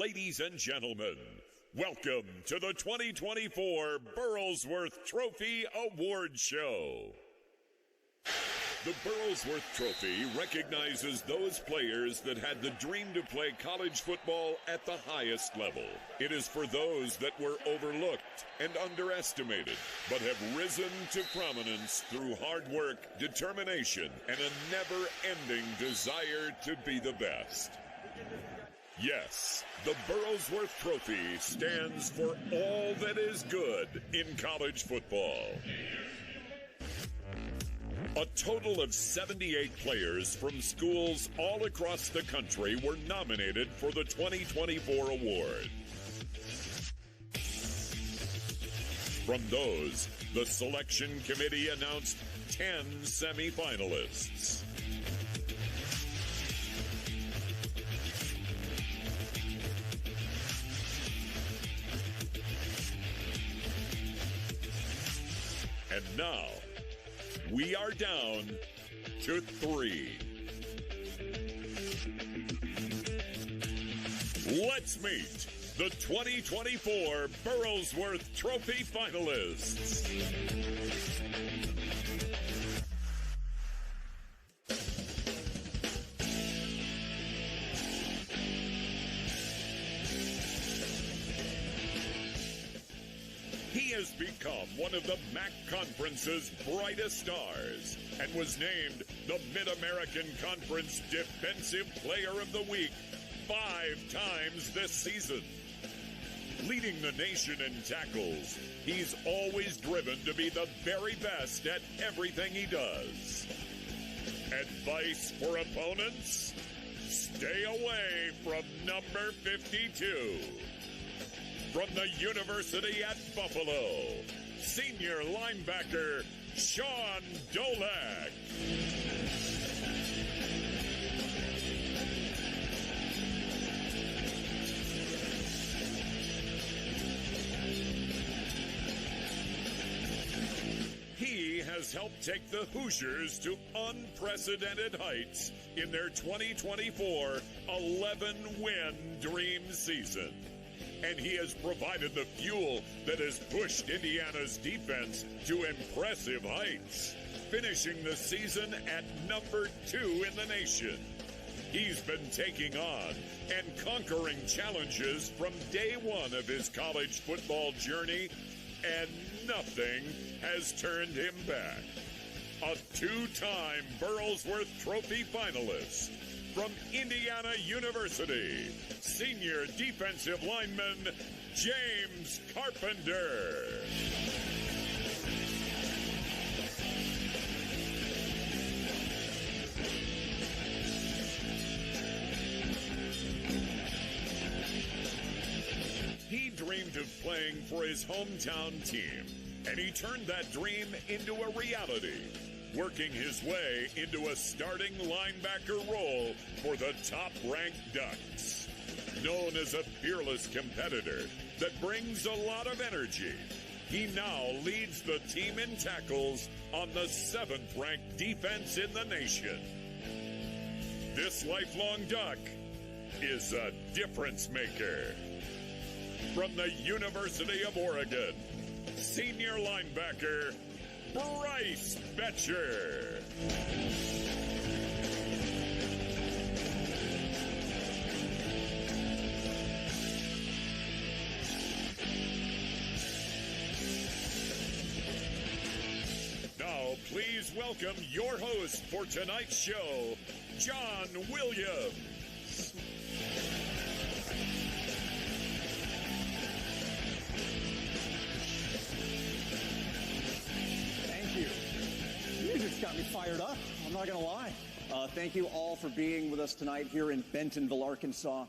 Ladies and gentlemen, welcome to the 2024 Burlsworth Trophy Award Show. The Burlsworth Trophy recognizes those players that had the dream to play college football at the highest level. It is for those that were overlooked and underestimated, but have risen to prominence through hard work, determination, and a never-ending desire to be the best. Yes, the Burlsworth Trophy stands for all that is good in college football. A total of 78 players from schools all across the country were nominated for the 2024 award. From those, the selection committee announced 10 semifinalists. And now, we are down to 3. Let's meet the 2024 Burlsworth Trophy finalists. He has become one of the MAC Conference's brightest stars and was named the Mid-American Conference Defensive Player of the Week 5 times this season. Leading the nation in tackles, he's always driven to be the very best at everything he does. Advice for opponents? Stay away from number 52. From the University at Buffalo, senior linebacker, Sean Dolak. He has helped take the Hoosiers to unprecedented heights in their 2024 11-win dream season. And he has provided the fuel that has pushed Indiana's defense to impressive heights, finishing the season at number 2 in the nation. He's been taking on and conquering challenges from day one of his college football journey, and nothing has turned him back. A 2-time Burlsworth Trophy finalist, from Indiana University, senior defensive lineman, James Carpenter. He dreamed of playing for his hometown team, and he turned that dream into a reality, working his way into a starting linebacker role for the top-ranked Ducks. Known as a fearless competitor that brings a lot of energy, he now leads the team in tackles on the 7th-ranked defense in the nation. This lifelong Duck is a difference maker. From the University of Oregon, senior linebacker, Bryce Betcher. Now, please welcome your host for tonight's show, John Williams. You just got me fired up. I'm not going to lie. Thank you all for being with us tonight here in Bentonville, Arkansas,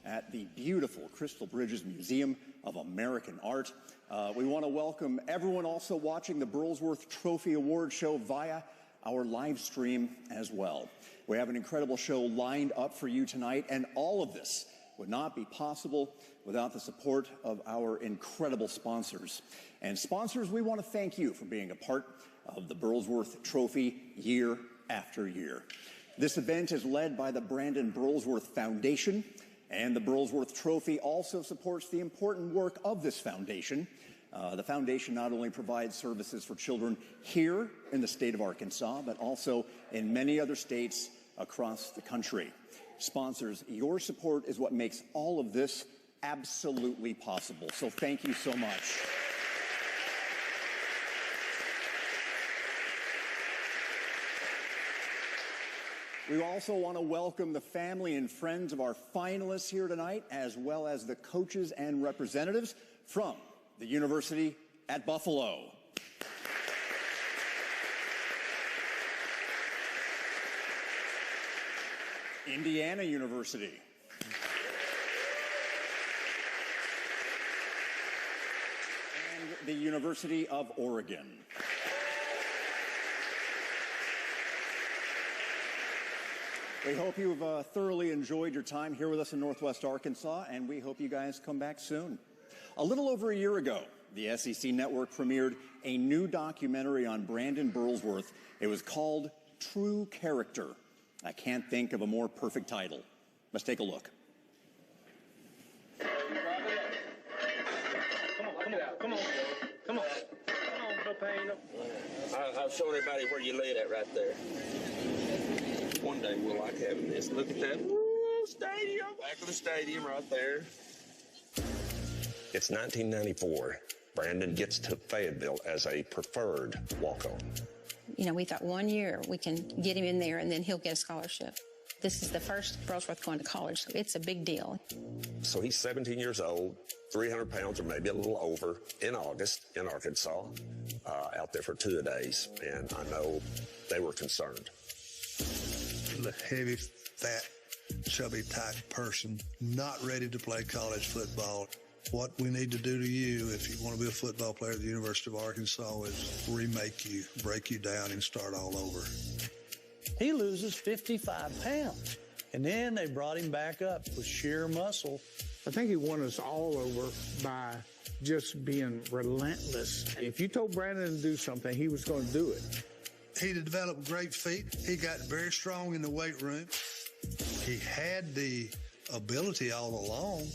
at the beautiful Crystal Bridges Museum of American Art. We want to welcome everyone also watching the Burlsworth Trophy Award Show via our live stream as well. We have an incredible show lined up for you tonight, and all of this would not be possible without the support of our incredible sponsors. And sponsors, we want to thank you for being a part of the Burlsworth Trophy year after year. This event is led by the Brandon Burlsworth Foundation And the Burlsworth Trophy also supports the important work of this foundation. The foundation not only provides services for children here in the state of Arkansas, but also in many other states across the country. Sponsors, your support is what makes all of this absolutely possible. So thank you so much. We also want to welcome the family and friends of our finalists here tonight, as well as the coaches and representatives from the University at Buffalo. Indiana University. And the University of Oregon. We hope you've thoroughly enjoyed your time here with us in Northwest Arkansas, and we hope you guys come back soon. A little over a year ago, the SEC Network premiered a new documentary on Brandon Burlsworth. It was called True Character. I can't think of a more perfect title. Let's take a look. Come on, no pain. I'll show everybody where you laid at right there. One day we'll like having this. Look at that stadium. Back of the stadium right there. It's 1994. Brandon gets to Fayetteville as a preferred walk-on. You know, we thought 1 year we can get him in there and then he'll get a scholarship. This is the first Burlsworth going to college, so it's a big deal. So he's 17 years old, 300 pounds or maybe a little over in August in Arkansas, out there for 2 days. And I know they were concerned. The heavy, fat, chubby type person, not ready to play college football. What we need to do to you, if you want to be a football player at the University of Arkansas, is remake you, break you down, and start all over. He loses 55 pounds, and then they brought him back up with sheer muscle. I think he won us all over by just being relentless. If you told Brandon to do something, he was going to do it. He developed great feet. He got very strong in the weight room. He had the ability all along.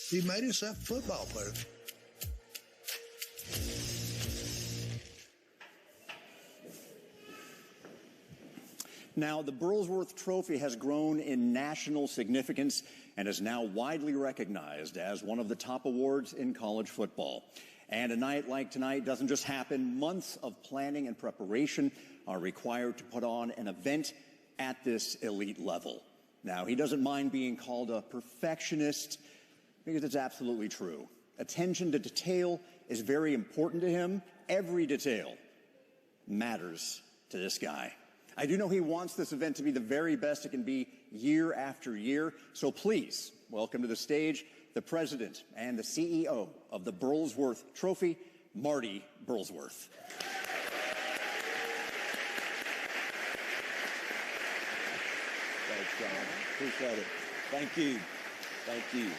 He made himself a football player. Now, the Burlsworth Trophy has grown in national significance and is now widely recognized as one of the top awards in college football. And a night like tonight doesn't just happen. Months of planning and preparation are required to put on an event at this elite level. Now, he doesn't mind being called a perfectionist because it's absolutely true. Attention to detail is very important to him. Every detail matters to this guy. I do know he wants this event to be the very best it can be year after year. So please welcome to the stage the president and the CEO of the Burlsworth Trophy, Marty Burlsworth. Thanks, John. Appreciate it. Thank you. Thank you.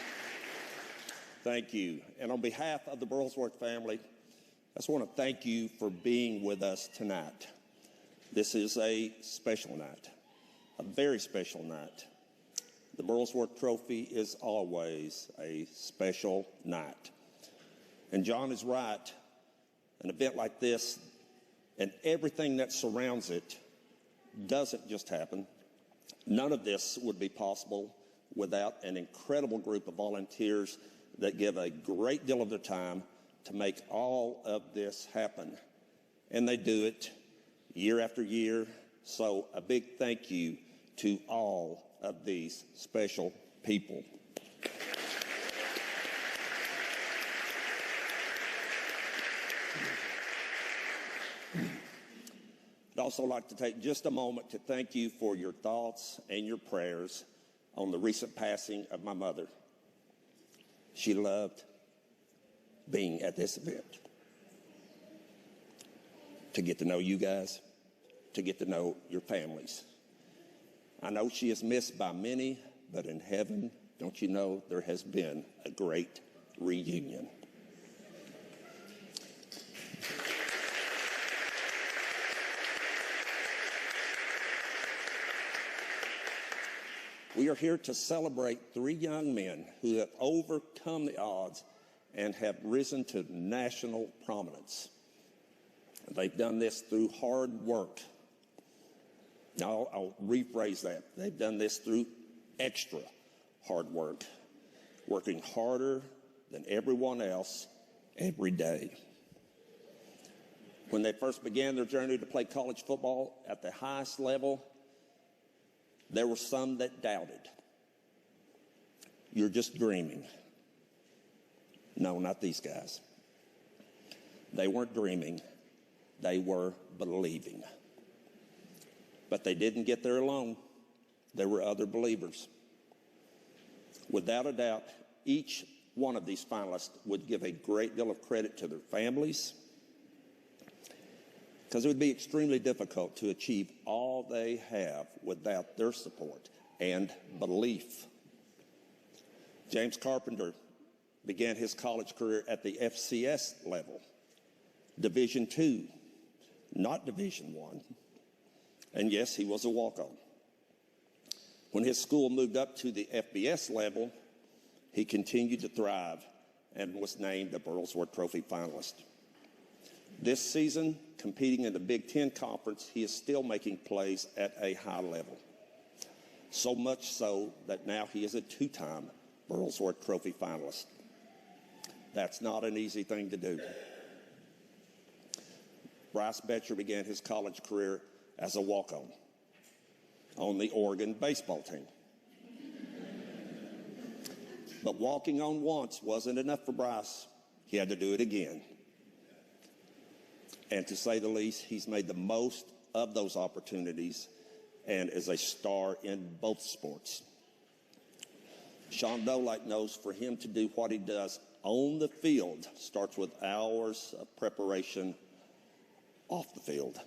Thank you. And on behalf of the Burlsworth family, I just want to thank you for being with us tonight. This is a special night, a very special night. The Burlsworth Trophy is always a special night. And John is right. An event like this and everything that surrounds it doesn't just happen. None of this would be possible without an incredible group of volunteers that give a great deal of their time to make all of this happen. And they do it year after year. So a big thank you to all of these special people. I'd also like to take just a moment to thank you for your thoughts and your prayers on the recent passing of my mother. She loved being at this event. To get to know you guys, to get to know your families. I know she is missed by many, but in heaven, don't you know, there has been a great reunion. We are here to celebrate 3 young men who have overcome the odds and have risen to national prominence. They've done this through hard work. Now, I'll rephrase that. They've done this through extra hard work, working harder than everyone else every day. When they first began their journey to play college football at the highest level, there were some that doubted. You're just dreaming. No, not these guys. They weren't dreaming. They were believing. But they didn't get there alone. There were other believers. Without a doubt, each one of these finalists would give a great deal of credit to their families, because it would be extremely difficult to achieve all they have without their support and belief. James Carpenter began his college career at the FCS level, Division II, not Division I. And yes, he was a walk-on. When his school moved up to the FBS level, he continued to thrive and was named a Burlsworth Trophy finalist. This season, competing in the Big Ten Conference, he is still making plays at a high level. So much so that now he is a 2-time Burlsworth Trophy finalist. That's not an easy thing to do. Bryce Betcher began his college career as a walk-on on the Oregon baseball team. But walking on once wasn't enough for Bryce. He had to do it again. And to say the least, he's made the most of those opportunities and is a star in both sports. Sean Dolight knows for him to do what he does on the field starts with hours of preparation off the field.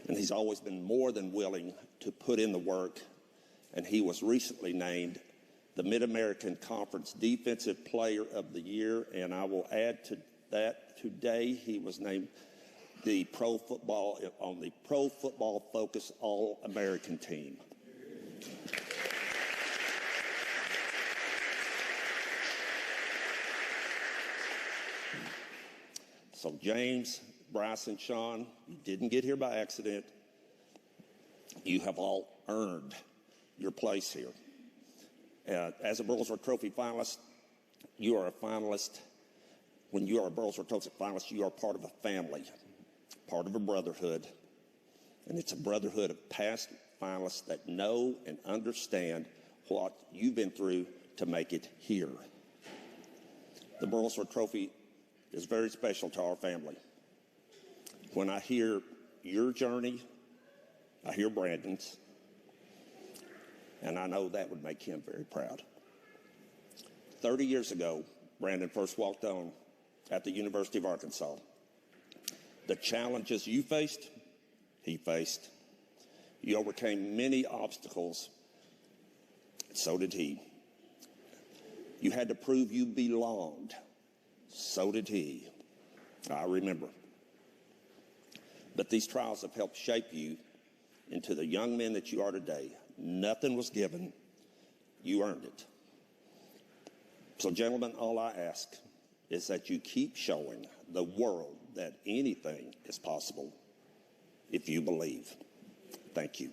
And he's always been more than willing to put in the work, and he was recently named the Mid-American Conference Defensive Player of the Year, and I will add to that today he was named on the Pro Football Focus All-American team. So James, Bryce, and Sean, you didn't get here by accident. You have all earned your place here. As a Burlsworth Trophy finalist, you are a finalist. When you are a Burlsworth Trophy finalist, you are part of a family, part of a brotherhood. And it's a brotherhood of past finalists that know and understand what you've been through to make it here. The Burlsworth Trophy is very special to our family. When I hear your journey, I hear Brandon's, and I know that would make him very proud. 30 years ago, Brandon first walked on at the University of Arkansas. The challenges you faced, he faced. You overcame many obstacles, so did he. You had to prove you belonged, so did he. I remember. But these trials have helped shape you into the young men that you are today. Nothing was given. You earned it. So, gentlemen, all I ask is that you keep showing the world that anything is possible if you believe. Thank you.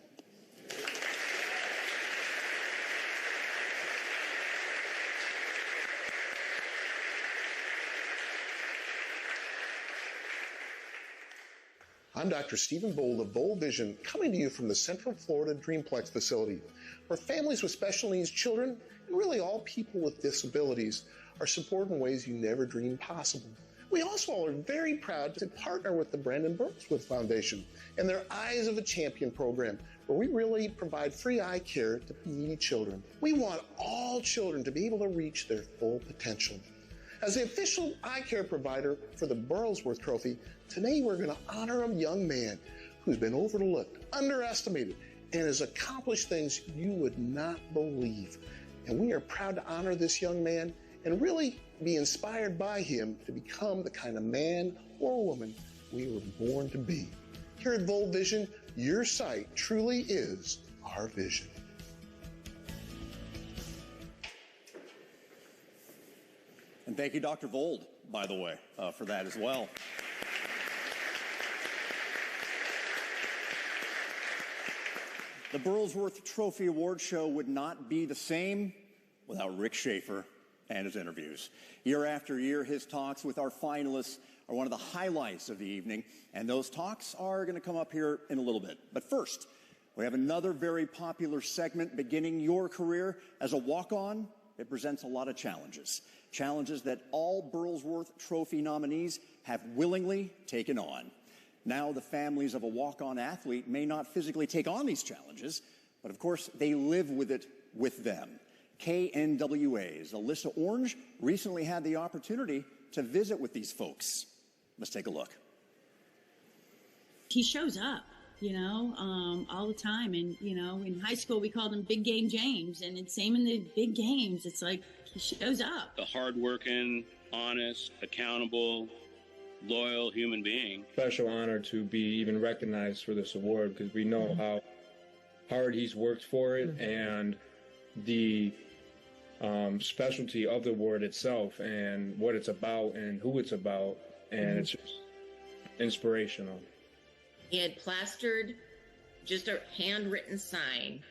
I'm Dr. Stephen Bold of Bold Vision, coming to you from the Central Florida Dreamplex facility, where families with special needs children, and really all people with disabilities, are supported in ways you never dreamed possible. We also are very proud to partner with the Brandon Burlsworth Foundation and their Eyes of a Champion program, where we really provide free eye care to needy children. We want all children to be able to reach their full potential. As the official eye care provider for the Burlsworth Trophy, today we're going to honor a young man who's been overlooked, underestimated, and has accomplished things you would not believe. And we are proud to honor this young man and really be inspired by him to become the kind of man or woman we were born to be. Here at Bold Vision, your sight truly is our vision. And thank you, Dr. Vold, by the way, for that as well. The Burlsworth Trophy Award Show would not be the same without Rick Schaefer and his interviews. Year after year, his talks with our finalists are one of the highlights of the evening, and those talks are going to come up here in a little bit. But first, we have another very popular segment, Beginning Your Career. As a walk-on, it presents a lot of challenges. Challenges that all Burlsworth Trophy nominees have willingly taken on. Now, the families of a walk-on athlete may not physically take on these challenges, but of course, they live with it with them. KNWA's Alyssa Orange recently had the opportunity to visit with these folks. Let's take a look. He shows up, all the time. And, in high school, we called him Big Game James. And it's same in the big games. It's like he shows up. A hardworking, honest, accountable, loyal human being. Special honor to be even recognized for this award because we know how hard he's worked for it and the specialty of the award itself and what it's about and who it's about, and it's just inspirational. He had plastered just a handwritten sign: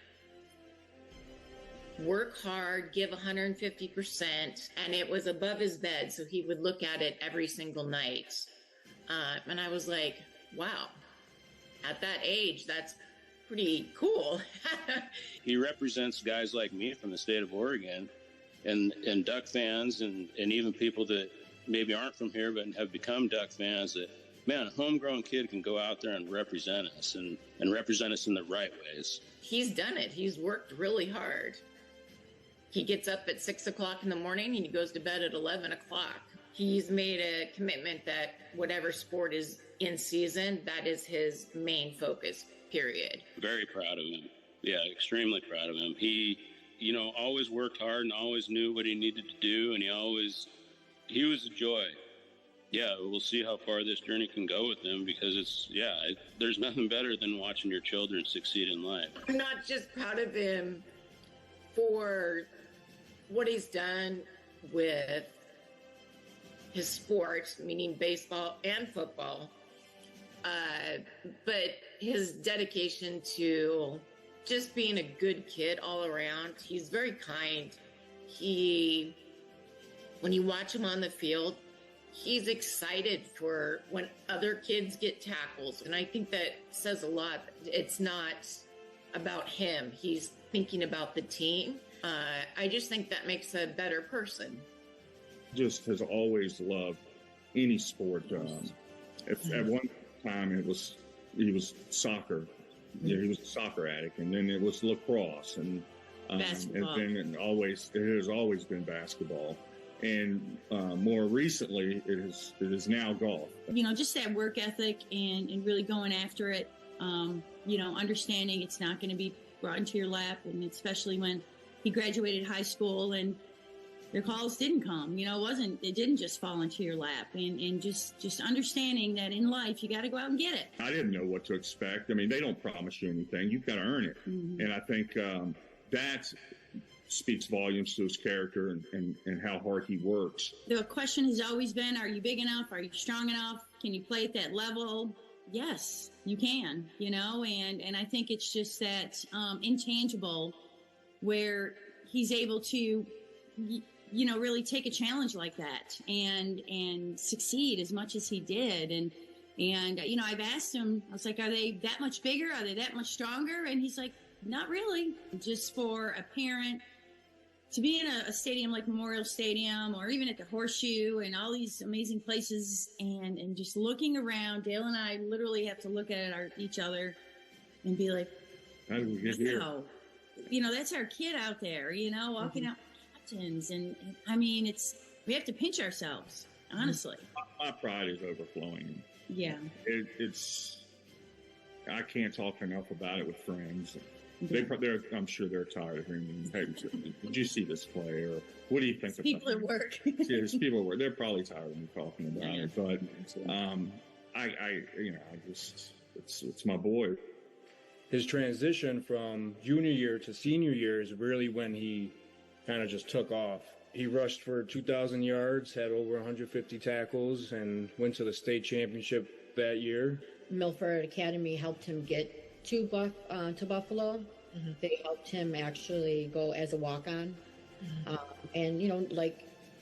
work hard, give 150%, and it was above his bed, so he would look at it every single night. And I was like, wow, at that age, that's pretty cool. He represents guys like me from the state of Oregon and Duck fans and even people that maybe aren't from here but have become Duck fans, that, man, a homegrown kid can go out there and represent us and represent us in the right ways. He's done it. He's worked really hard. He gets up at 6 o'clock in the morning and he goes to bed at 11 o'clock. He's made a commitment that whatever sport is in season, that is his main focus, period. Very proud of him. Yeah, extremely proud of him. He, always worked hard and always knew what he needed to do, and he was a joy. Yeah, we'll see how far this journey can go with him because there's nothing better than watching your children succeed in life. I'm not just proud of him for what he's done with his sport, meaning baseball and football, but his dedication to just being a good kid all around. He's very kind. When you watch him on the field, he's excited for when other kids get tackles. And I think that says a lot. It's not about him. He's thinking about the team. I just think that makes a better person. Just has always loved any sport. At one time he was soccer. Yeah, he was a soccer addict, and then it was lacrosse, and basketball. And then it has always been basketball, and more recently it is now golf. Just that work ethic and really going after it. Understanding it's not going to be brought into your lap, and especially when he graduated high school and the calls didn't come. It didn't just fall into your lap, and just understanding that in life you got to go out and get it. I didn't know what to expect. I mean, they don't promise you anything. You've got to earn it. Mm-hmm. And I think that speaks volumes to his character and how hard he works. The question has always been, are you big enough? Are you strong enough? Can you play at that level? Yes, you can, and I think it's just that intangible where he's able to really take a challenge like that and succeed as much as he did. And I've asked him, I was like, are they that much bigger? Are they that much stronger? And he's like, not really. Just for a parent to be in a stadium like Memorial Stadium or even at the Horseshoe and all these amazing places and just looking around, Dale and I literally have to look at each other and be like, how did we get here? That's our kid out there, walking out captains. And I mean, we have to pinch ourselves, honestly. My pride is overflowing. Yeah. I can't talk enough about it with friends. I'm sure they're tired of hearing me. Hey, did you see this play? Or what do you think of people at work? There's people at work. They're probably tired of me talking about it. But it's my boy. His transition from junior year to senior year is really when he kind of just took off. He rushed for 2,000 yards, had over 150 tackles, and went to the state championship that year. Milford Academy helped him get to Buffalo. They helped him actually go as a walk-on. And,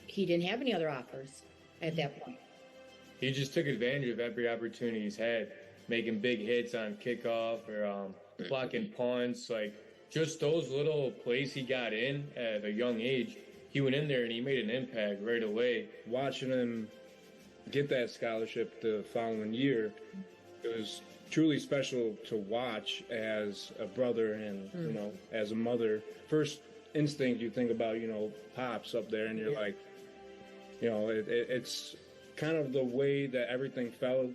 he didn't have any other offers at that point. He just took advantage of every opportunity he's had, making big hits on kickoff or blocking punts. Like, just those little plays he got in at a young age, he went in there and he made an impact right away. Watching him get that scholarship the following year, it was truly special to watch as a brother and, as a mother. First instinct, you think about, Pops up there, and you're like, it's kind of the way that everything fell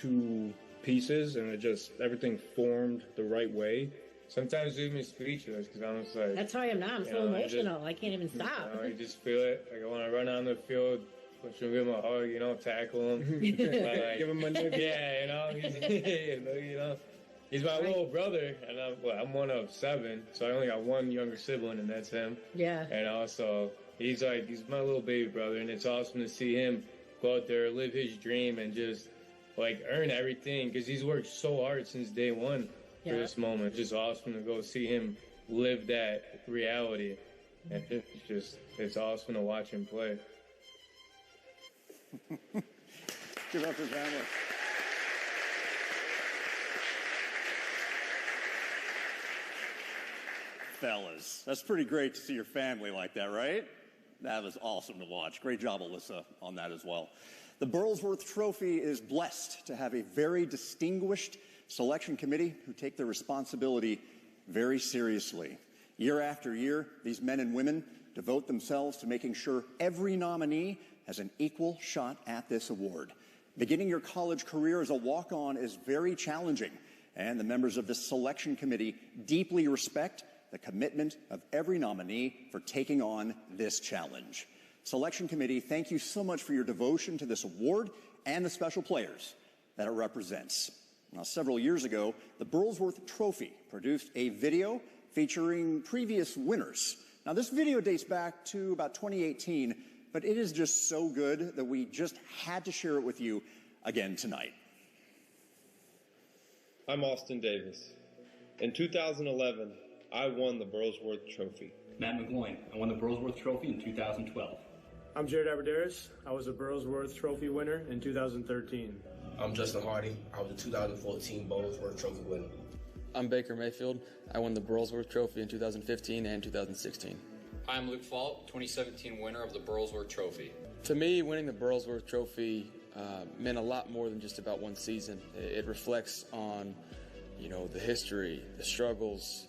to pieces, and everything formed the right way. Sometimes it leaves me speechless because I'm just like... That's how I am now. I'm so emotional. I can't even stop. I just feel it. Like, I want to run on the field, push him, give him a hug, tackle him. Give him a nugget. Yeah, he's my little brother, and I'm one of 7, so I only got one younger sibling, and that's him. Yeah. And also, he's my little baby brother, and it's awesome to see him go out there, live his dream, and just, earn everything, because he's worked so hard since day one. For this moment. It's just awesome to go see him live that reality. And it's awesome to watch him play. Give up his family. Fellas, that's pretty great to see your family like that, right? That was awesome to watch. Great job, Alyssa, on that as well. The Burlsworth Trophy is blessed to have a very distinguished selection committee who take their responsibility very seriously. Year after year, these men and women devote themselves to making sure every nominee has an equal shot at this award. Beginning your college career as a walk-on is very challenging, and the members of this selection committee deeply respect the commitment of every nominee for taking on this challenge. Selection committee, thank you so much for your devotion to this award and the special players that it represents. Now, several years ago, the Burlsworth Trophy produced a video featuring previous winners. Now, this video dates back to about 2018, but it is just so good that we just had to share it with you again tonight. I'm Austin Davis. In 2011, I won the Burlsworth Trophy. Matt McGloin. I won the Burlsworth Trophy in 2012. I'm Jared Aberderis. I was a Burlsworth Trophy winner in 2013. I'm Justin Hardy. I was the 2014 Burlsworth Trophy winner. I'm Baker Mayfield. I won the Burlsworth Trophy in 2015 and 2016. I'm Luke Fault, 2017 winner of the Burlsworth Trophy. To me, winning the Burlsworth Trophy meant a lot more than just about one season. It reflects on, the history, the struggles,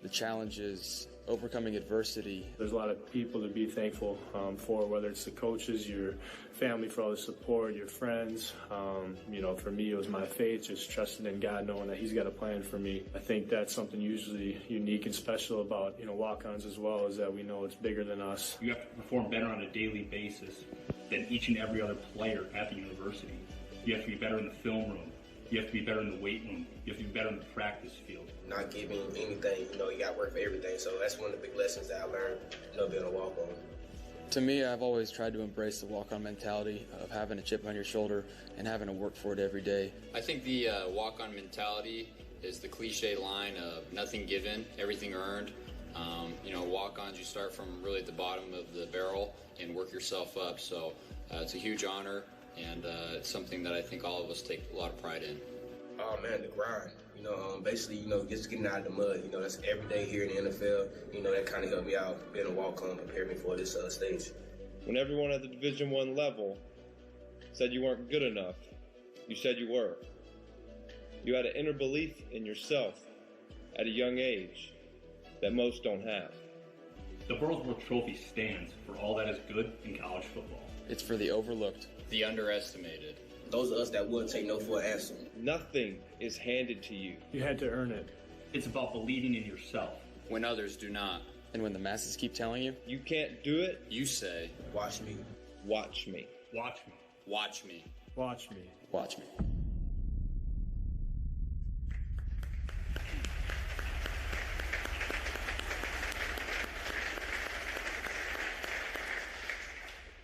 the challenges, overcoming adversity. There's a lot of people to be thankful for, whether it's the coaches, your family for all the support, your friends. For me, it was my faith, just trusting in God, knowing that He's got a plan for me. I think that's something usually unique and special about, walk-ons as well, is that we know it's bigger than us. You have to perform better on a daily basis than each and every other player at the university. You have to be better in the film room. You have to be better in the weight room. You have to be better in the practice field. Not giving anything, you got to work for everything. So that's one of the big lessons that I learned, being a walk-on. To me, I've always tried to embrace the walk-on mentality of having a chip on your shoulder and having to work for it every day. I think the walk-on mentality is the cliche line of nothing given, everything earned. Walk-ons, you start from really at the bottom of the barrel and work yourself up. So it's a huge honor, and it's something that I think all of us take a lot of pride in. Oh, man, the grind. Basically, just getting out of the mud. That's every day here in the NFL. That kind of helped me out, being a walk-on, prepared me for this stage. When everyone at the Division I level said you weren't good enough, you said you were. You had an inner belief in yourself at a young age that most don't have. The Burlsworth Trophy stands for all that is good in college football. It's for the overlooked, the underestimated. Those of us that wouldn't take no for an answer. Nothing is handed to you. You had to earn it. It's about believing in yourself. When others do not. And when the masses keep telling you, you can't do it, you say, watch me. Watch me. Watch me. Watch me. Watch me. Watch me.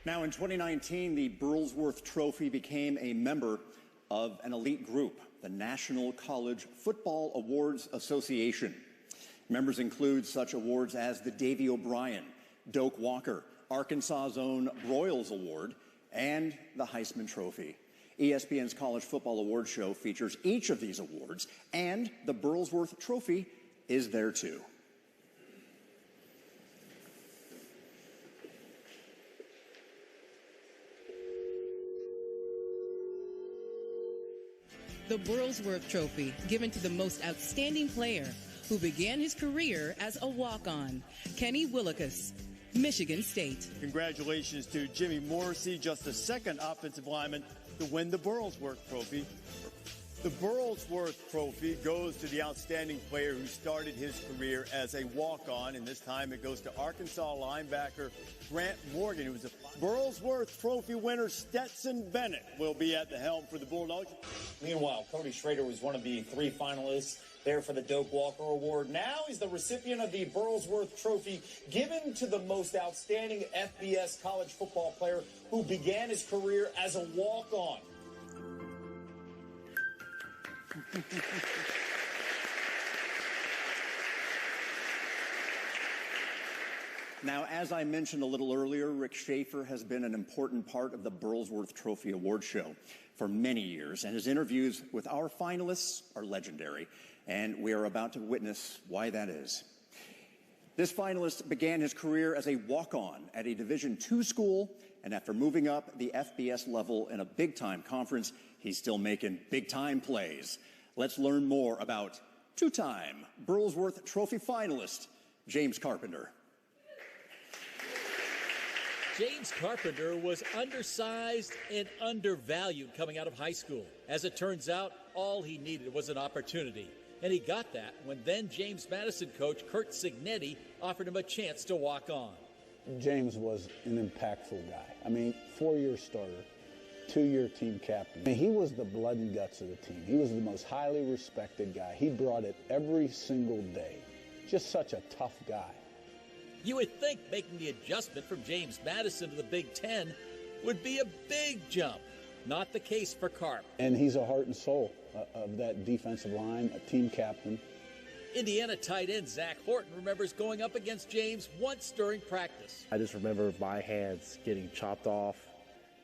Now, in 2019, the Burlsworth Trophy became a member of an elite group, the National College Football Awards Association. Members include such awards as the Davy O'Brien, Doak Walker, Arkansas's own Broyles Award, and the Heisman Trophy. ESPN's College Football Awards show features each of these awards, and the Burlsworth Trophy is there too. The Burlsworth Trophy, given to the most outstanding player who began his career as a walk-on, Kenny Willekes, Michigan State. Congratulations to Jimmy Morrissey, just the second offensive lineman to win the Burlsworth Trophy. The Burlsworth Trophy goes to the outstanding player who started his career as a walk-on, and this time it goes to Arkansas linebacker Grant Morgan, who was a Burlsworth Trophy winner. Stetson Bennett will be at the helm for the Bulldogs. Meanwhile, Cody Schrader was one of the 3 finalists there for the Doak Walker Award. Now he's the recipient of the Burlsworth Trophy, given to the most outstanding FBS college football player who began his career as a walk-on. Now, as I mentioned a little earlier, Rick Schaefer has been an important part of the Burlsworth Trophy Award show for many years, and his interviews with our finalists are legendary, and we are about to witness why that is. This finalist began his career as a walk-on at a Division II school, and after moving up the FBS level in a big-time conference, he's still making big-time plays. Let's learn more about two-time Burlsworth Trophy finalist, James Carpenter. James Carpenter was undersized and undervalued coming out of high school. As it turns out, all he needed was an opportunity. And he got that when then James Madison coach Curt Cignetti offered him a chance to walk on. James was an impactful guy. I mean, 4-year starter, 2-year team captain. I mean, he was the blood and guts of the team. He was the most highly respected guy. He brought it every single day. Just such a tough guy. You would think making the adjustment from James Madison to the Big Ten would be a big jump. Not the case for Carp. And he's a heart and soul of that defensive line, a team captain. Indiana tight end Zach Horton remembers going up against James once during practice. I just remember my hands getting chopped off.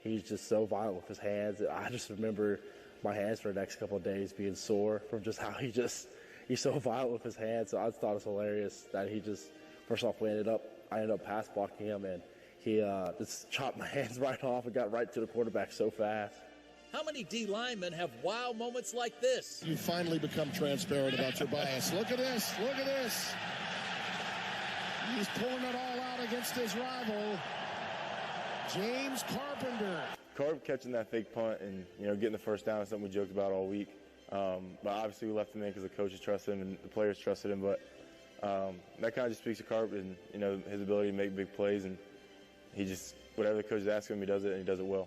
He's just so violent with his hands. I just remember my hands for the next couple of days being sore from just how he's so violent with his hands. So I thought it was hilarious that first off, I ended up pass blocking him, and he just chopped my hands right off and got right to the quarterback so fast. How many D linemen have wow moments like this? You finally become transparent about your bias. Look at this. Look at this. He's pulling it all out against his rival, James Carpenter. Carp catching that fake punt and getting the first down is something we joked about all week. But obviously we left him in because the coaches trusted him and the players trusted him. But that kind of just speaks to Carp and his ability to make big plays, and he just whatever the coaches ask him, he does it, and he does it well.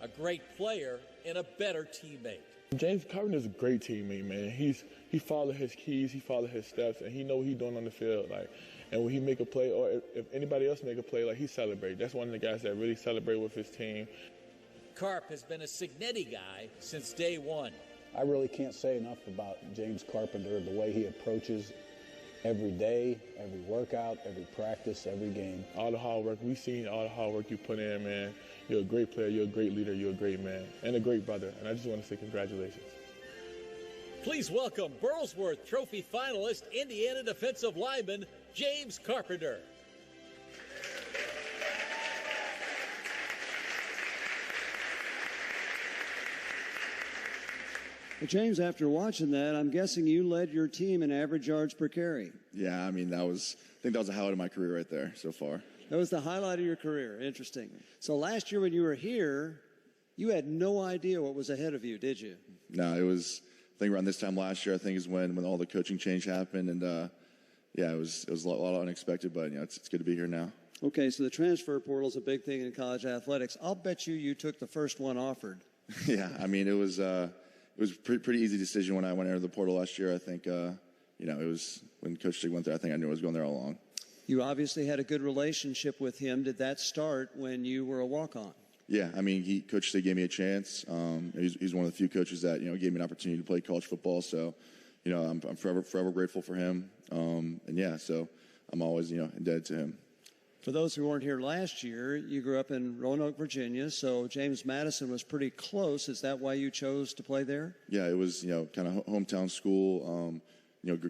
A great player and a better teammate. James Carpenter is a great teammate, man. He followed his keys, he followed his steps, and he know what he's doing on the field. And when he make a play, or if anybody else make a play, he celebrate. That's one of the guys that really celebrate with his team. Carp has been a Cignetti guy since day one. I really can't say enough about James Carpenter, the way he approaches every day, every workout, every practice, every game. All the hard work, we've seen all the hard work you put in, man. You're a great player, you're a great leader, you're a great man, and a great brother. And I just want to say congratulations. Please welcome Burlsworth Trophy finalist, Indiana defensive lineman, James Carpenter. Well, James, after watching that, I'm guessing you led your team in average yards per carry. Yeah, I think that was a highlight of my career right there so far. That was the highlight of your career. Interesting. So last year when you were here, you had no idea what was ahead of you, did you? No, it was, I think around this time last year, I think is when all the coaching change happened. And, it was a lot unexpected, but, it's good to be here now. Okay, so the transfer portal is a big thing in college athletics. I'll bet you took the first one offered. Yeah, it was a pretty easy decision when I went into the portal last year. I think, it was when Coach Stig went there, I think I knew I was going there all along. You obviously had a good relationship with him. Did that start when you were a walk-on? Yeah, I mean, Coach Stig gave me a chance. He's one of the few coaches that gave me an opportunity to play college football. So, I'm forever grateful for him. So I'm always indebted to him. For those who weren't here last year, you grew up in Roanoke, Virginia. So James Madison was pretty close. Is that why you chose to play there? Yeah, it was kind of hometown school.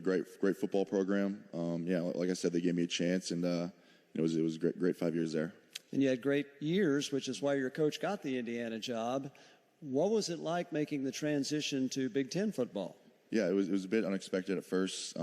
Great football program. Like I said, they gave me a chance, and it was a great 5 years there. And you had great years, which is why your coach got the Indiana job. What was it like making the transition to Big Ten football? Yeah, it was a bit unexpected at first.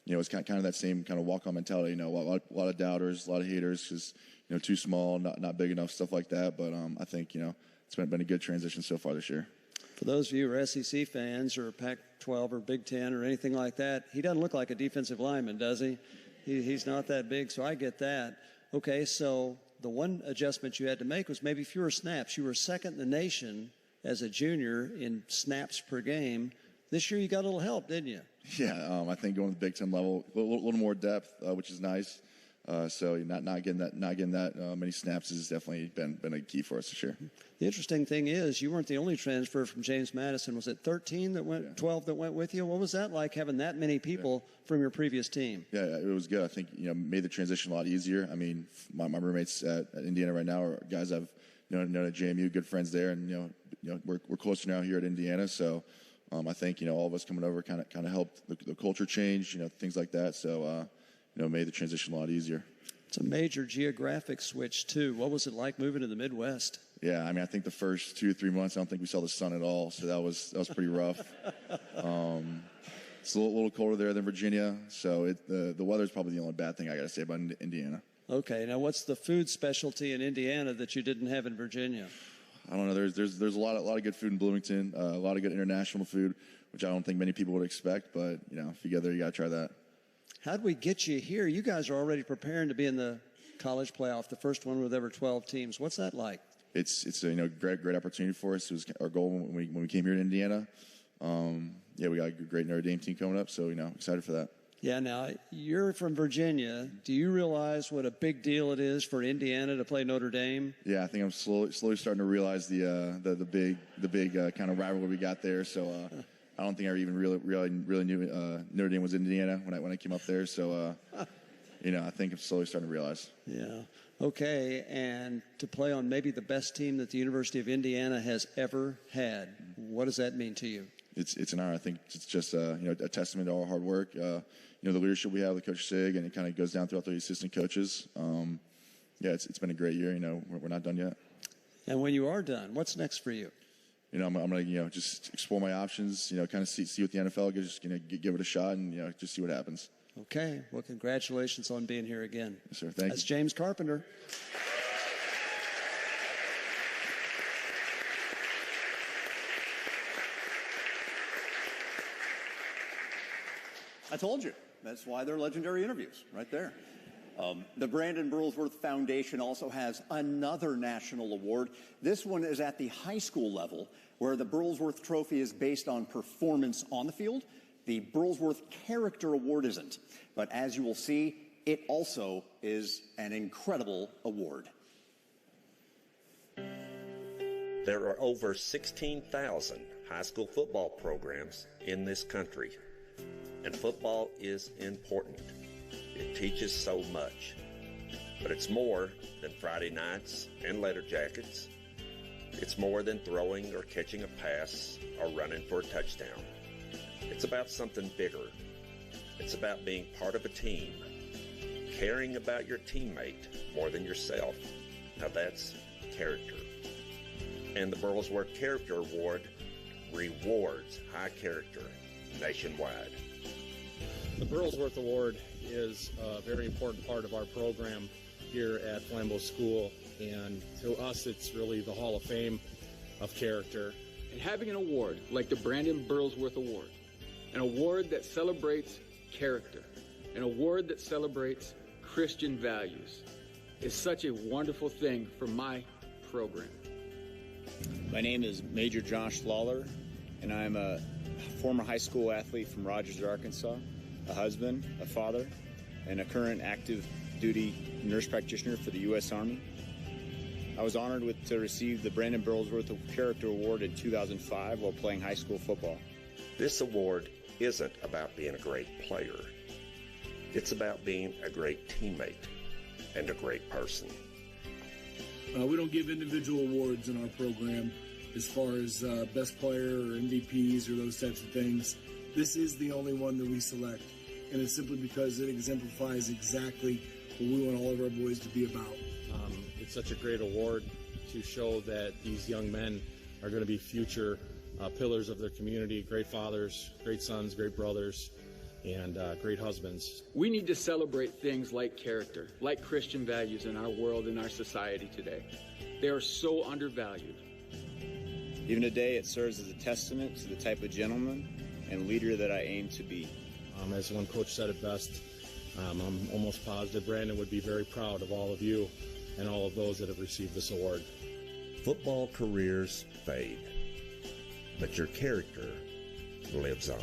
It was kind of that same kind of walk-on mentality. A lot of doubters, a lot of haters, because too small, not big enough, stuff like that. But I think it's been a good transition so far this year. For those of you who are SEC fans or Pac-12 or Big Ten or anything like that, he doesn't look like a defensive lineman, does he? He's not that big, so I get that. Okay, so the one adjustment you had to make was maybe fewer snaps. You were second in the nation as a junior in snaps per game. This year you got a little help, didn't you? Yeah, I think going to the Big Ten level, a little more depth, which is nice. So not getting that many snaps has definitely been a key for us this year. The interesting thing is you weren't the only transfer from James Madison. Was it 13 that went, 12 that went with you? What was that like having that many people from your previous team? Yeah, it was good. I think made the transition a lot easier. I mean, my roommates at Indiana right now are guys I've known at JMU, good friends there, and we're closer now here at Indiana. So I think all of us coming over kind of helped the culture change, things like that. So made the transition a lot easier. It's a major geographic switch too. What was it like moving to the Midwest? Yeah, I mean, I think the first 2 or 3 months, I don't think we saw the sun at all. So that was pretty rough. It's a little colder there than Virginia. So the weather's probably the only bad thing I got to say about Indiana. Okay, now what's the food specialty in Indiana that you didn't have in Virginia? I don't know. There's a lot of good food in Bloomington. A lot of good international food, which I don't think many people would expect. But if you get there, you got to try that. How'd we get you here? You guys are already preparing to be in the college playoff, the first one with ever 12 teams. What's that like? It's a great opportunity for us. It was our goal when we came here to Indiana. We got a great Notre Dame team coming up, so excited for that. Yeah, now you're from Virginia. Do you realize what a big deal it is for Indiana to play Notre Dame? Yeah, I think I'm slowly starting to realize the big kind of rivalry we got there. So I don't think I even really knew Notre Dame was in Indiana when I came up there. So I think I'm slowly starting to realize. Yeah. Okay, and to play on maybe the best team that the University of Indiana has ever had, what does that mean to you? It's an honor. I think it's just a testament to our hard work. The leadership we have with Coach Sig, and it kind of goes down throughout the assistant coaches. It's been a great year. We're not done yet. And when you are done, what's next for you? I'm going to just explore my options. Kind of see what the NFL gives. Just give it a shot and just see what happens. Okay. Well, congratulations on being here again. Yes, sir. Thank you. That's James Carpenter. I told you. That's why they're legendary interviews, right there. The Brandon Burlsworth Foundation also has another national award. This one is at the high school level, where the Burlsworth Trophy is based on performance on the field. The Burlsworth Character Award isn't. But as you will see, it also is an incredible award. There are over 16,000 high school football programs in this country. And football is important. It teaches so much. But it's more than Friday nights and letter jackets. It's more than throwing or catching a pass or running for a touchdown. It's about something bigger. It's about being part of a team, caring about your teammate more than yourself. Now that's character. And the Burlsworth Character Award rewards high character nationwide. The Burlsworth Award is a very important part of our program here at Flambeau School, and to us it's really the Hall of Fame of character. And having an award like the Brandon Burlsworth Award, an award that celebrates character, an award that celebrates Christian values, is such a wonderful thing for my program. My name is Major Josh Lawler, and I'm a former high school athlete from Rogers, Arkansas, a husband, a father, and a current active duty nurse practitioner for the U.S. Army. I was honored to receive the Brandon Burlsworth Character Award in 2005 while playing high school football. This award isn't about being a great player. It's about being a great teammate and a great person. We don't give individual awards in our program as far as best player or MVPs or those types of things. This is the only one that we select, and it's simply because it exemplifies exactly what we want all of our boys to be about. It's such a great award to show that these young men are going to be future pillars of their community, great fathers, great sons, great brothers, and great husbands. We need to celebrate things like character, like Christian values in our world, in our society today. They are so undervalued. Even today, it serves as a testament to the type of gentleman and leader that I aim to be. As one coach said it best, I'm almost positive Brandon would be very proud of all of you and all of those that have received this award. Football careers fade, but your character lives on.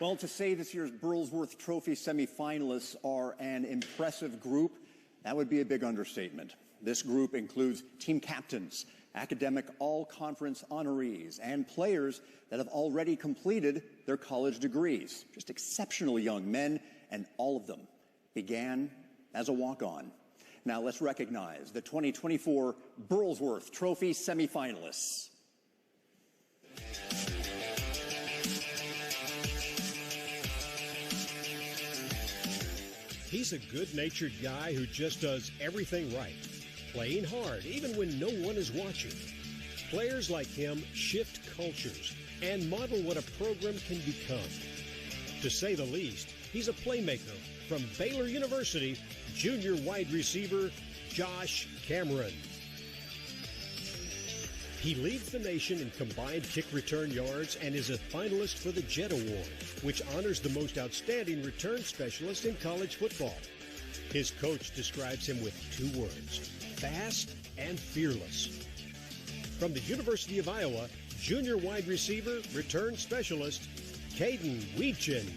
Well, to say this year's Burlsworth Trophy semifinalists are an impressive group, that would be a big understatement. This group includes team captains, academic all-conference honorees, and players that have already completed their college degrees. Just exceptional young men, and all of them began as a walk-on. Now let's recognize the 2024 Burlsworth Trophy semifinalists. He's a good-natured guy who just does everything right, playing hard even when no one is watching. Players like him shift cultures and model what a program can become. To say the least, he's a playmaker from Baylor University, junior wide receiver Josh Cameron. He leads the nation in combined kick return yards and is a finalist for the Jet Award, which honors the most outstanding return specialist in college football. His coach describes him with 2 words, fast and fearless. From the University of Iowa, junior wide receiver, return specialist, Caden Weechin.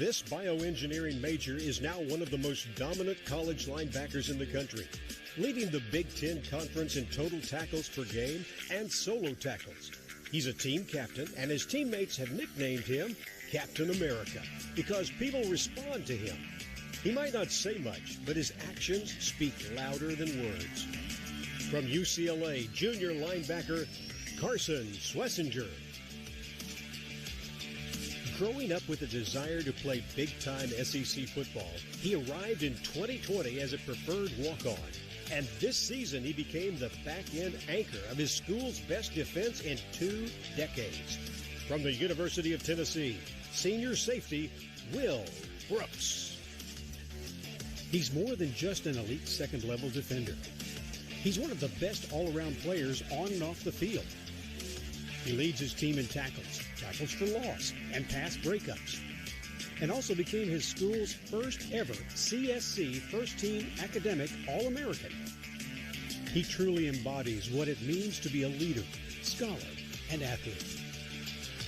This bioengineering major is now one of the most dominant college linebackers in the country, leading the Big Ten Conference in total tackles per game and solo tackles. He's a team captain, and his teammates have nicknamed him Captain America because people respond to him. He might not say much, but his actions speak louder than words. From UCLA, junior linebacker Carson Schlesinger. Growing up with a desire to play big-time SEC football, he arrived in 2020 as a preferred walk-on. And this season, he became the back-end anchor of his school's best defense in 2 decades. From the University of Tennessee, senior safety Will Brooks. He's more than just an elite second-level defender. He's one of the best all-around players on and off the field. He leads his team in tackles, tackles for loss, and pass breakups, and also became his school's first ever CSC first-team academic All-American. He truly embodies what it means to be a leader, scholar, and athlete.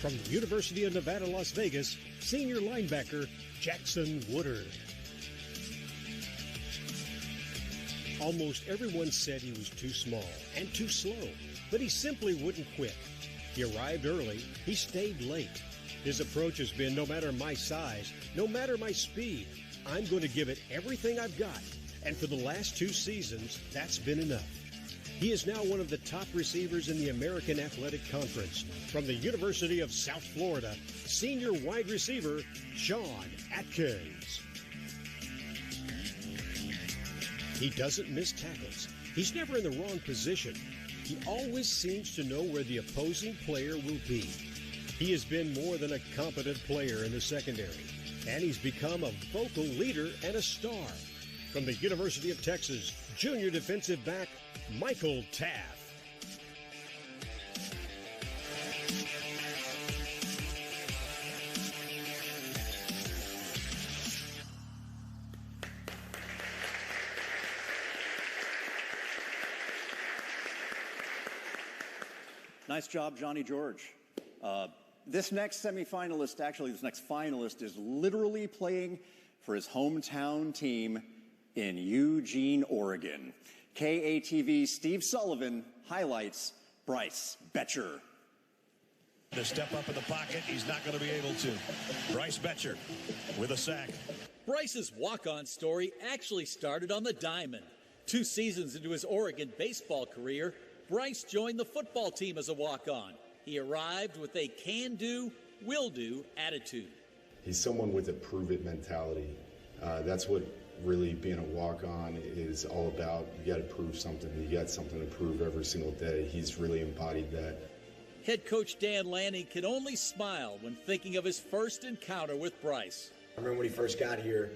From the University of Nevada, Las Vegas, senior linebacker Jackson Woodard. Almost everyone said he was too small and too slow, but he simply wouldn't quit. He arrived early, he stayed late. His approach has been, no matter my size, no matter my speed, I'm going to give it everything I've got. And for the last 2 seasons, that's been enough. He is now one of the top receivers in the American Athletic Conference. From the University of South Florida, senior wide receiver Sean Atkins. He doesn't miss tackles. He's never in the wrong position. He always seems to know where the opposing player will be. He has been more than a competent player in the secondary, and he's become a vocal leader and a star. From the University of Texas, junior defensive back Michael Taft. Nice job, Johnny George. This next semifinalist, actually this next finalist, is literally playing for his hometown team in Eugene, Oregon. KATV's Steve Sullivan highlights Bryce Betcher. To step up in the pocket, he's not going to be able to. Bryce Betcher with a sack. Bryce's walk-on story actually started on the diamond. 2 seasons into his Oregon baseball career, Bryce joined the football team as a walk-on. He arrived with a can-do, will-do attitude. He's someone with a prove-it mentality. That's what really being a walk-on is all about. You got to prove something. You got something to prove every single day. He's really embodied that. Head coach Dan Lanning can only smile when thinking of his first encounter with Bryce. I remember when he first got here,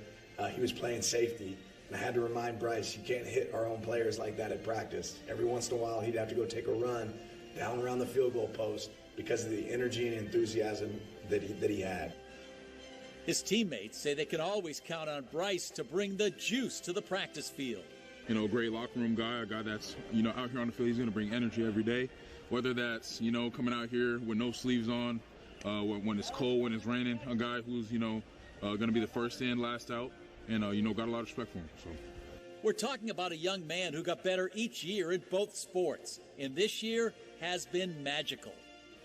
he was playing safety. And I had to remind Bryce, you can't hit our own players like that at practice. Every once in a while, he'd have to go take a run down around the field goal post because of the energy and enthusiasm that he had. His teammates say they can always count on Bryce to bring the juice to the practice field. You know, great locker room guy, a guy that's, out here on the field, he's going to bring energy every day. Whether that's, coming out here with no sleeves on, when it's cold, when it's raining, a guy who's, going to be the first in, last out, and, got a lot of respect for him. So. We're talking about a young man who got better each year in both sports, and this year has been magical.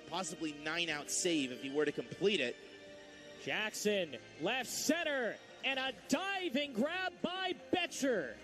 Possibly 9-out save if he were to complete it. Jackson, left center, and a diving grab by Betcher.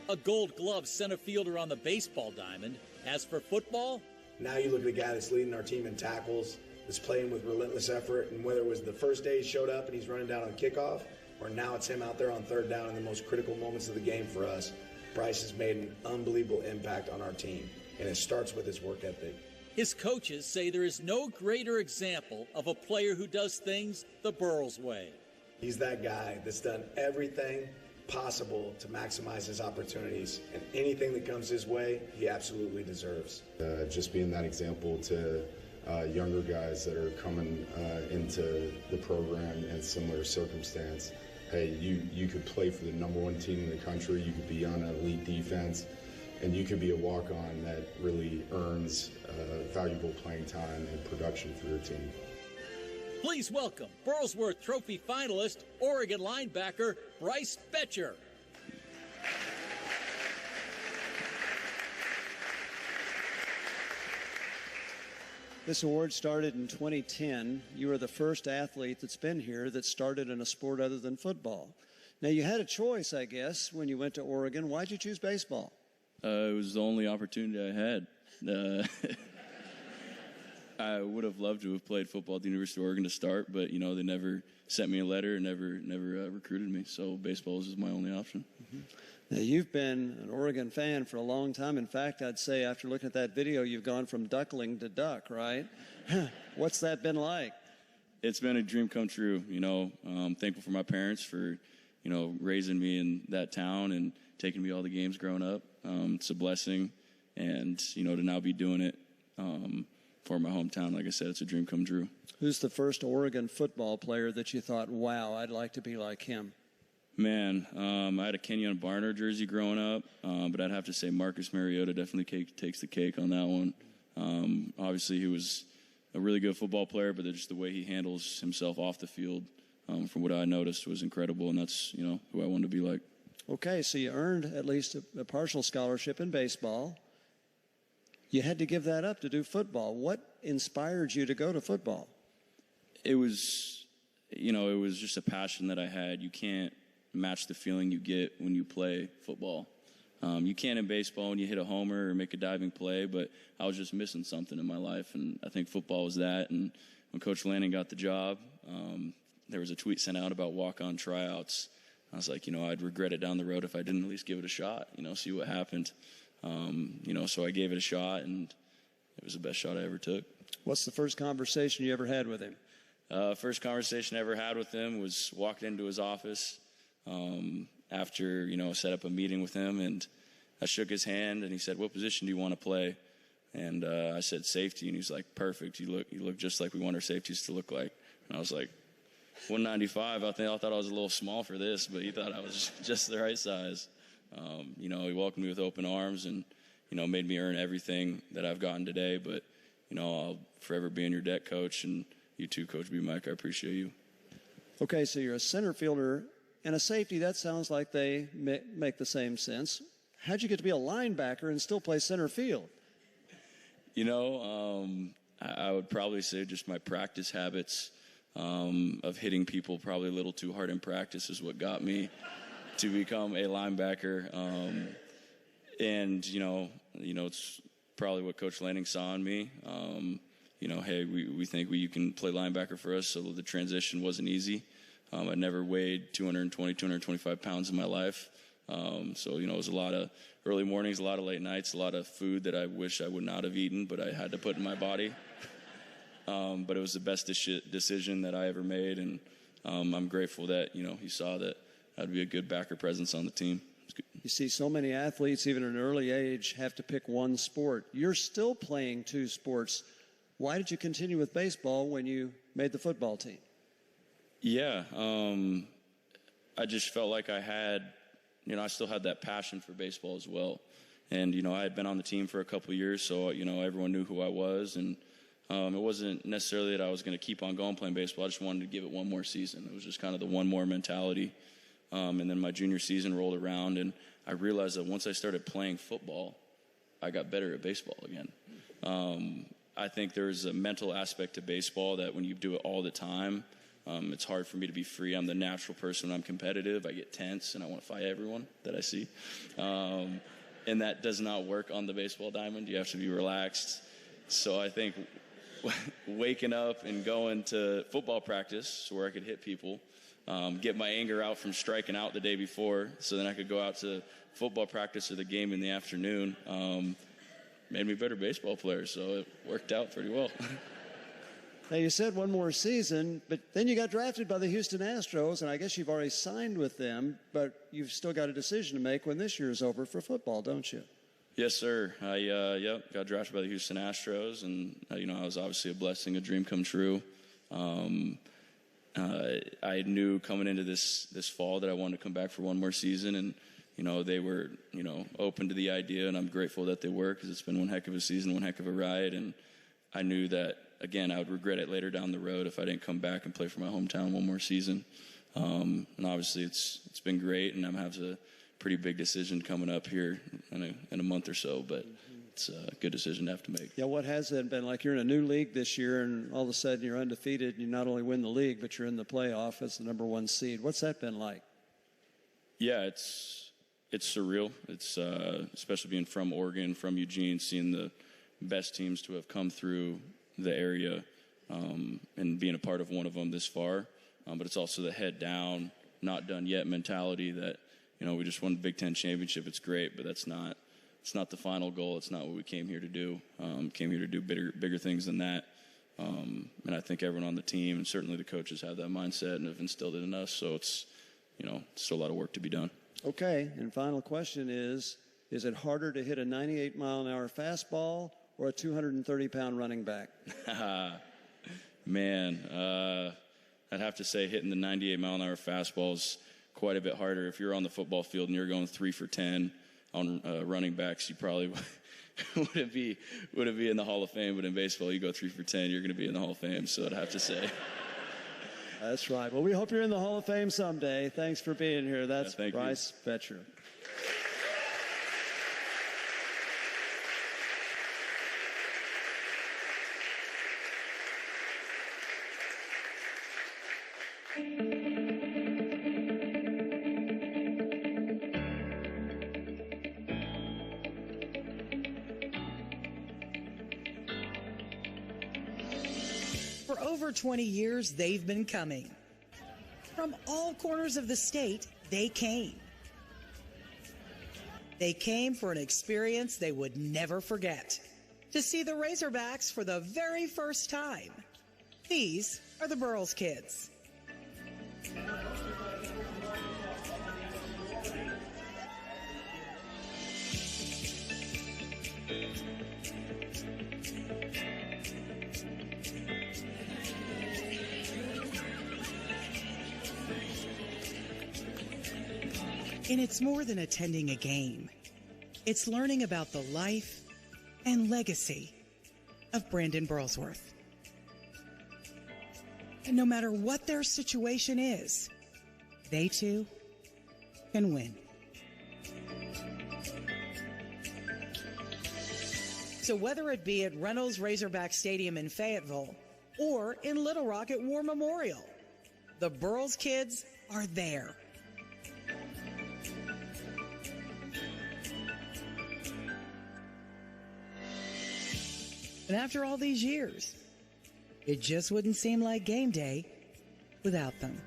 A Gold Glove center fielder on the baseball diamond. As for football, now you look at the guy that's leading our team in tackles, that's playing with relentless effort, and whether it was the first day he showed up and he's running down on kickoff, or now it's him out there on third down in the most critical moments of the game for us, Bryce has made an unbelievable impact on our team, and it starts with his work ethic. His coaches say there is no greater example of a player who does things the Burls way. He's that guy that's done everything possible to maximize his opportunities, and anything that comes his way, he absolutely deserves. Just being that example to younger guys that are coming into the program in similar circumstance. Hey, you could play for the #1 team in the country, you could be on an elite defense, and you could be a walk-on that really earns valuable playing time and production for your team. Please welcome Burlsworth Trophy finalist, Oregon linebacker Bryce Betcher. This award started in 2010. You are the first athlete that's been here that started in a sport other than football. Now, you had a choice, I guess, when you went to Oregon. Why'd you choose baseball? It was the only opportunity I had. I would have loved to have played football at the University of Oregon to start, but, they never sent me a letter and never recruited me. So baseball was just my only option. Mm-hmm. Now, you've been an Oregon fan for a long time. In fact, I'd say after looking at that video, you've gone from duckling to duck, right? What's that been like? It's been a dream come true. I'm thankful for my parents for, raising me in that town and taking me all the games growing up. It's a blessing. And, to now be doing it for my hometown, like I said, it's a dream come true. Who's the first Oregon football player that you thought, wow, I'd like to be like him? Man, I had a Kenyon Barner jersey growing up, but I'd have to say Marcus Mariota definitely takes the cake on that one. Obviously, he was a really good football player, but just the way he handles himself off the field, from what I noticed, was incredible, and that's, who I wanted to be like. Okay, so you earned at least a partial scholarship in baseball. You had to give that up to do football. What inspired you to go to football? It was, it was just a passion that I had. You can't match the feeling you get when you play football. You can in baseball when you hit a homer or make a diving play, but I was just missing something in my life, and I think football was that. And when Coach Lanning got the job, there was a tweet sent out about walk-on tryouts. I was like, I'd regret it down the road if I didn't at least give it a shot, see what happened. So I gave it a shot, and it was the best shot I ever took. What's the first conversation you ever had with him? First conversation I ever had with him was walking into his office after, set up a meeting with him, and I shook his hand, and he said, "What position do you want to play?" And I said, "Safety," and he's like, "Perfect. You look just like we want our safeties to look like." And I was like, 195. I thought I was a little small for this, but he thought I was just the right size. He welcomed me with open arms and, made me earn everything that I've gotten today. But, I'll forever be in your debt, Coach, and you too, Coach B. Mike. I appreciate you. Okay, so you're a center fielder and a safety. That sounds like they make the same sense. How'd you get to be a linebacker and still play center field? I would probably say just my practice habits of hitting people probably a little too hard in practice is what got me to become a linebacker. And it's probably what Coach Lanning saw in me. Hey, we think you can play linebacker for us, so the transition wasn't easy. I never weighed 220, 225 pounds in my life. So it was a lot of early mornings, a lot of late nights, a lot of food that I wish I would not have eaten, but I had to put in my body. But it was the best decision that I ever made, and I'm grateful that, he saw that I'd be a good backer presence on the team. You see so many athletes, even at an early age, have to pick one sport. You're still playing two sports. Why did you continue with baseball when you made the football team? Yeah, I just felt like I had, I still had that passion for baseball as well. And, I had been on the team for a couple of years, so, everyone knew who I was. And it wasn't necessarily that I was going to keep on going playing baseball. I just wanted to give it one more season. It was just kind of the one more mentality. And then my junior season rolled around, and I realized that once I started playing football, I got better at baseball again. I think there's a mental aspect to baseball that when you do it all the time, it's hard for me to be free. I'm the natural person when I'm competitive. I get tense, and I want to fight everyone that I see. And that does not work on the baseball diamond. You have to be relaxed. So I think waking up and going to football practice where I could hit people, get my anger out from striking out the day before, so then I could go out to football practice or the game in the afternoon, made me a better baseball player, so it worked out pretty well. Now, you said one more season, but then you got drafted by the Houston Astros, and I guess you've already signed with them, but you've still got a decision to make when this year's over for football, don't you? Yes, sir. I got drafted by the Houston Astros, and, I was obviously a blessing, a dream come true. I knew coming into this fall that I wanted to come back for one more season, and, they were, open to the idea, and I'm grateful that they were, because it's been one heck of a season, one heck of a ride, and I knew that, again, I would regret it later down the road if I didn't come back and play for my hometown one more season. And obviously it's been great, and I'm having a pretty big decision coming up here in a month or so, but it's a good decision to have to make. Yeah, what has it been like? You're in a new league this year, and all of a sudden you're undefeated, and you not only win the league, but you're in the playoff as the number one seed. What's that been like? Yeah, it's surreal. It's especially being from Oregon, from Eugene, seeing the best teams to have come through the area and being a part of one of them this far. But it's also the head down, not done yet mentality that, we just won the Big Ten championship. It's great, but it's not the final goal. It's not what we came here to do. Came here to do bigger things than that. And I think everyone on the team, and certainly the coaches, have that mindset and have instilled it in us. So it's, still a lot of work to be done. Okay, and final question is it harder to hit a 98-mile-an-hour fastball or a 230-pound running back? Man, I'd have to say hitting the 98-mile-an-hour fastball is quite a bit harder. If you're on the football field and you're going 3 for 10 on running backs, you probably wouldn't be in the Hall of Fame. But in baseball, you go 3 for 10, you're going to be in the Hall of Fame. So I'd have to say. That's right. Well, we hope you're in the Hall of Fame someday. Thanks for being here. That's Bryce Betcher. For over 20 years, they've been coming. From all corners of the state, they came. They came for an experience they would never forget. To see the Razorbacks for the very first time. These are the Burls kids. And it's more than attending a game. It's learning about the life and legacy of Brandon Burlsworth. And no matter what their situation is, they too can win. So whether it be at Reynolds Razorback Stadium in Fayetteville or in Little Rock at War Memorial, the Burls kids are there. And after all these years, it just wouldn't seem like game day without them.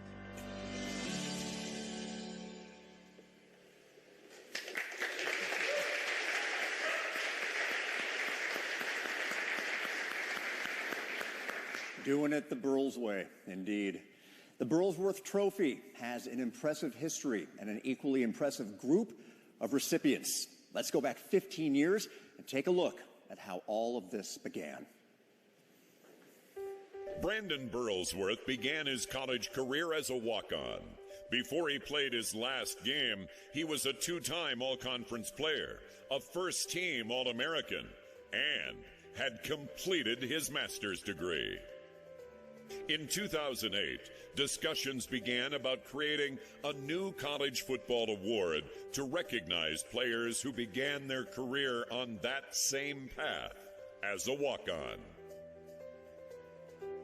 Doing it the Burls way, indeed. The Burlsworth Trophy has an impressive history and an equally impressive group of recipients. Let's go back 15 years and take a look at how all of this began. Brandon Burlsworth began his college career as a walk-on. Before he played his last game, he was a two-time All-Conference player, a first-team All-American, and had completed his master's degree. In 2008, discussions began about creating a new college football award to recognize players who began their career on that same path as a walk-on.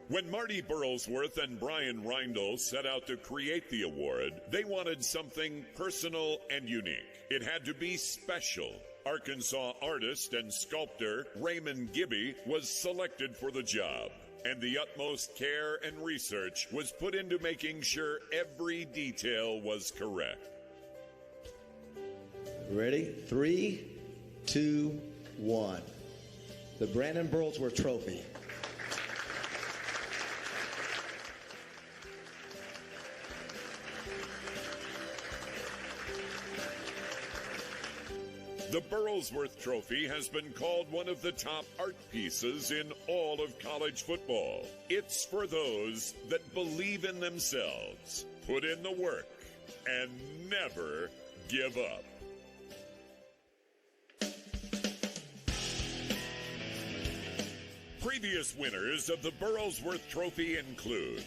When Marty Burlsworth and Brian Reindl set out to create the award, they wanted something personal and unique. It had to be special. Arkansas artist and sculptor Raymond Gibby was selected for the job, and the utmost care and research was put into making sure every detail was correct. Ready? 3, 2, 1. The Brandon Burlsworth Trophy. The Burlsworth Trophy has been called one of the top art pieces in all of college football. It's for those that believe in themselves, put in the work, and never give up. Previous winners of the Burlsworth Trophy include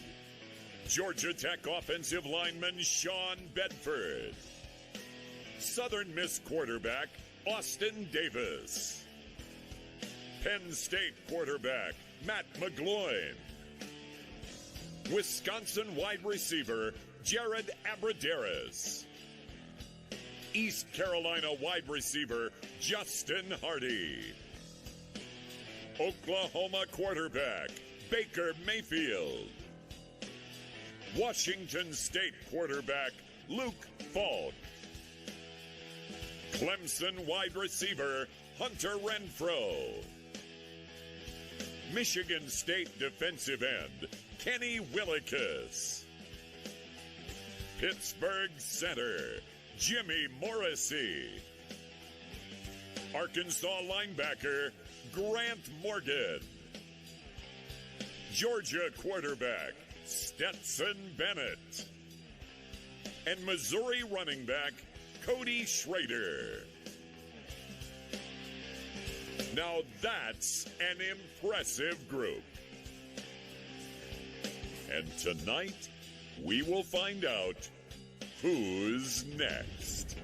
Georgia Tech offensive lineman Sean Bedford, Southern Miss quarterback Austin Davis, Penn State quarterback Matt McGloin, Wisconsin wide receiver Jared Abrederis, East Carolina wide receiver Justin Hardy, Oklahoma quarterback Baker Mayfield, Washington State quarterback Luke Falk, Clemson wide receiver Hunter Renfrow, Michigan State defensive end Kenny Willekes, Pittsburgh center Jimmy Morrissey, Arkansas linebacker Grant Morgan, Georgia quarterback Stetson Bennett, and Missouri running back Cody Schrader. Now that's an impressive group. And tonight, we will find out who's next.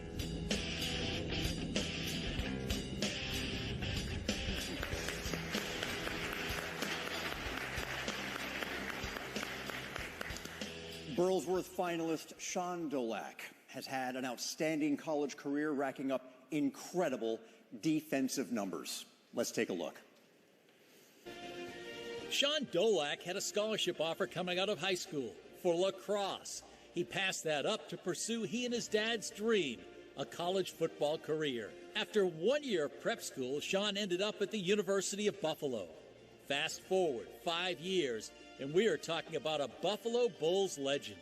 Burlsworth finalist Sean Dolak has had an outstanding college career, racking up incredible defensive numbers. Let's take a look. Sean Dolak had a scholarship offer coming out of high school for lacrosse. He passed that up to pursue he and his dad's dream, a college football career. After 1 year of prep school, Sean ended up at the University of Buffalo. Fast forward 5 years, and we are talking about a Buffalo Bulls legend.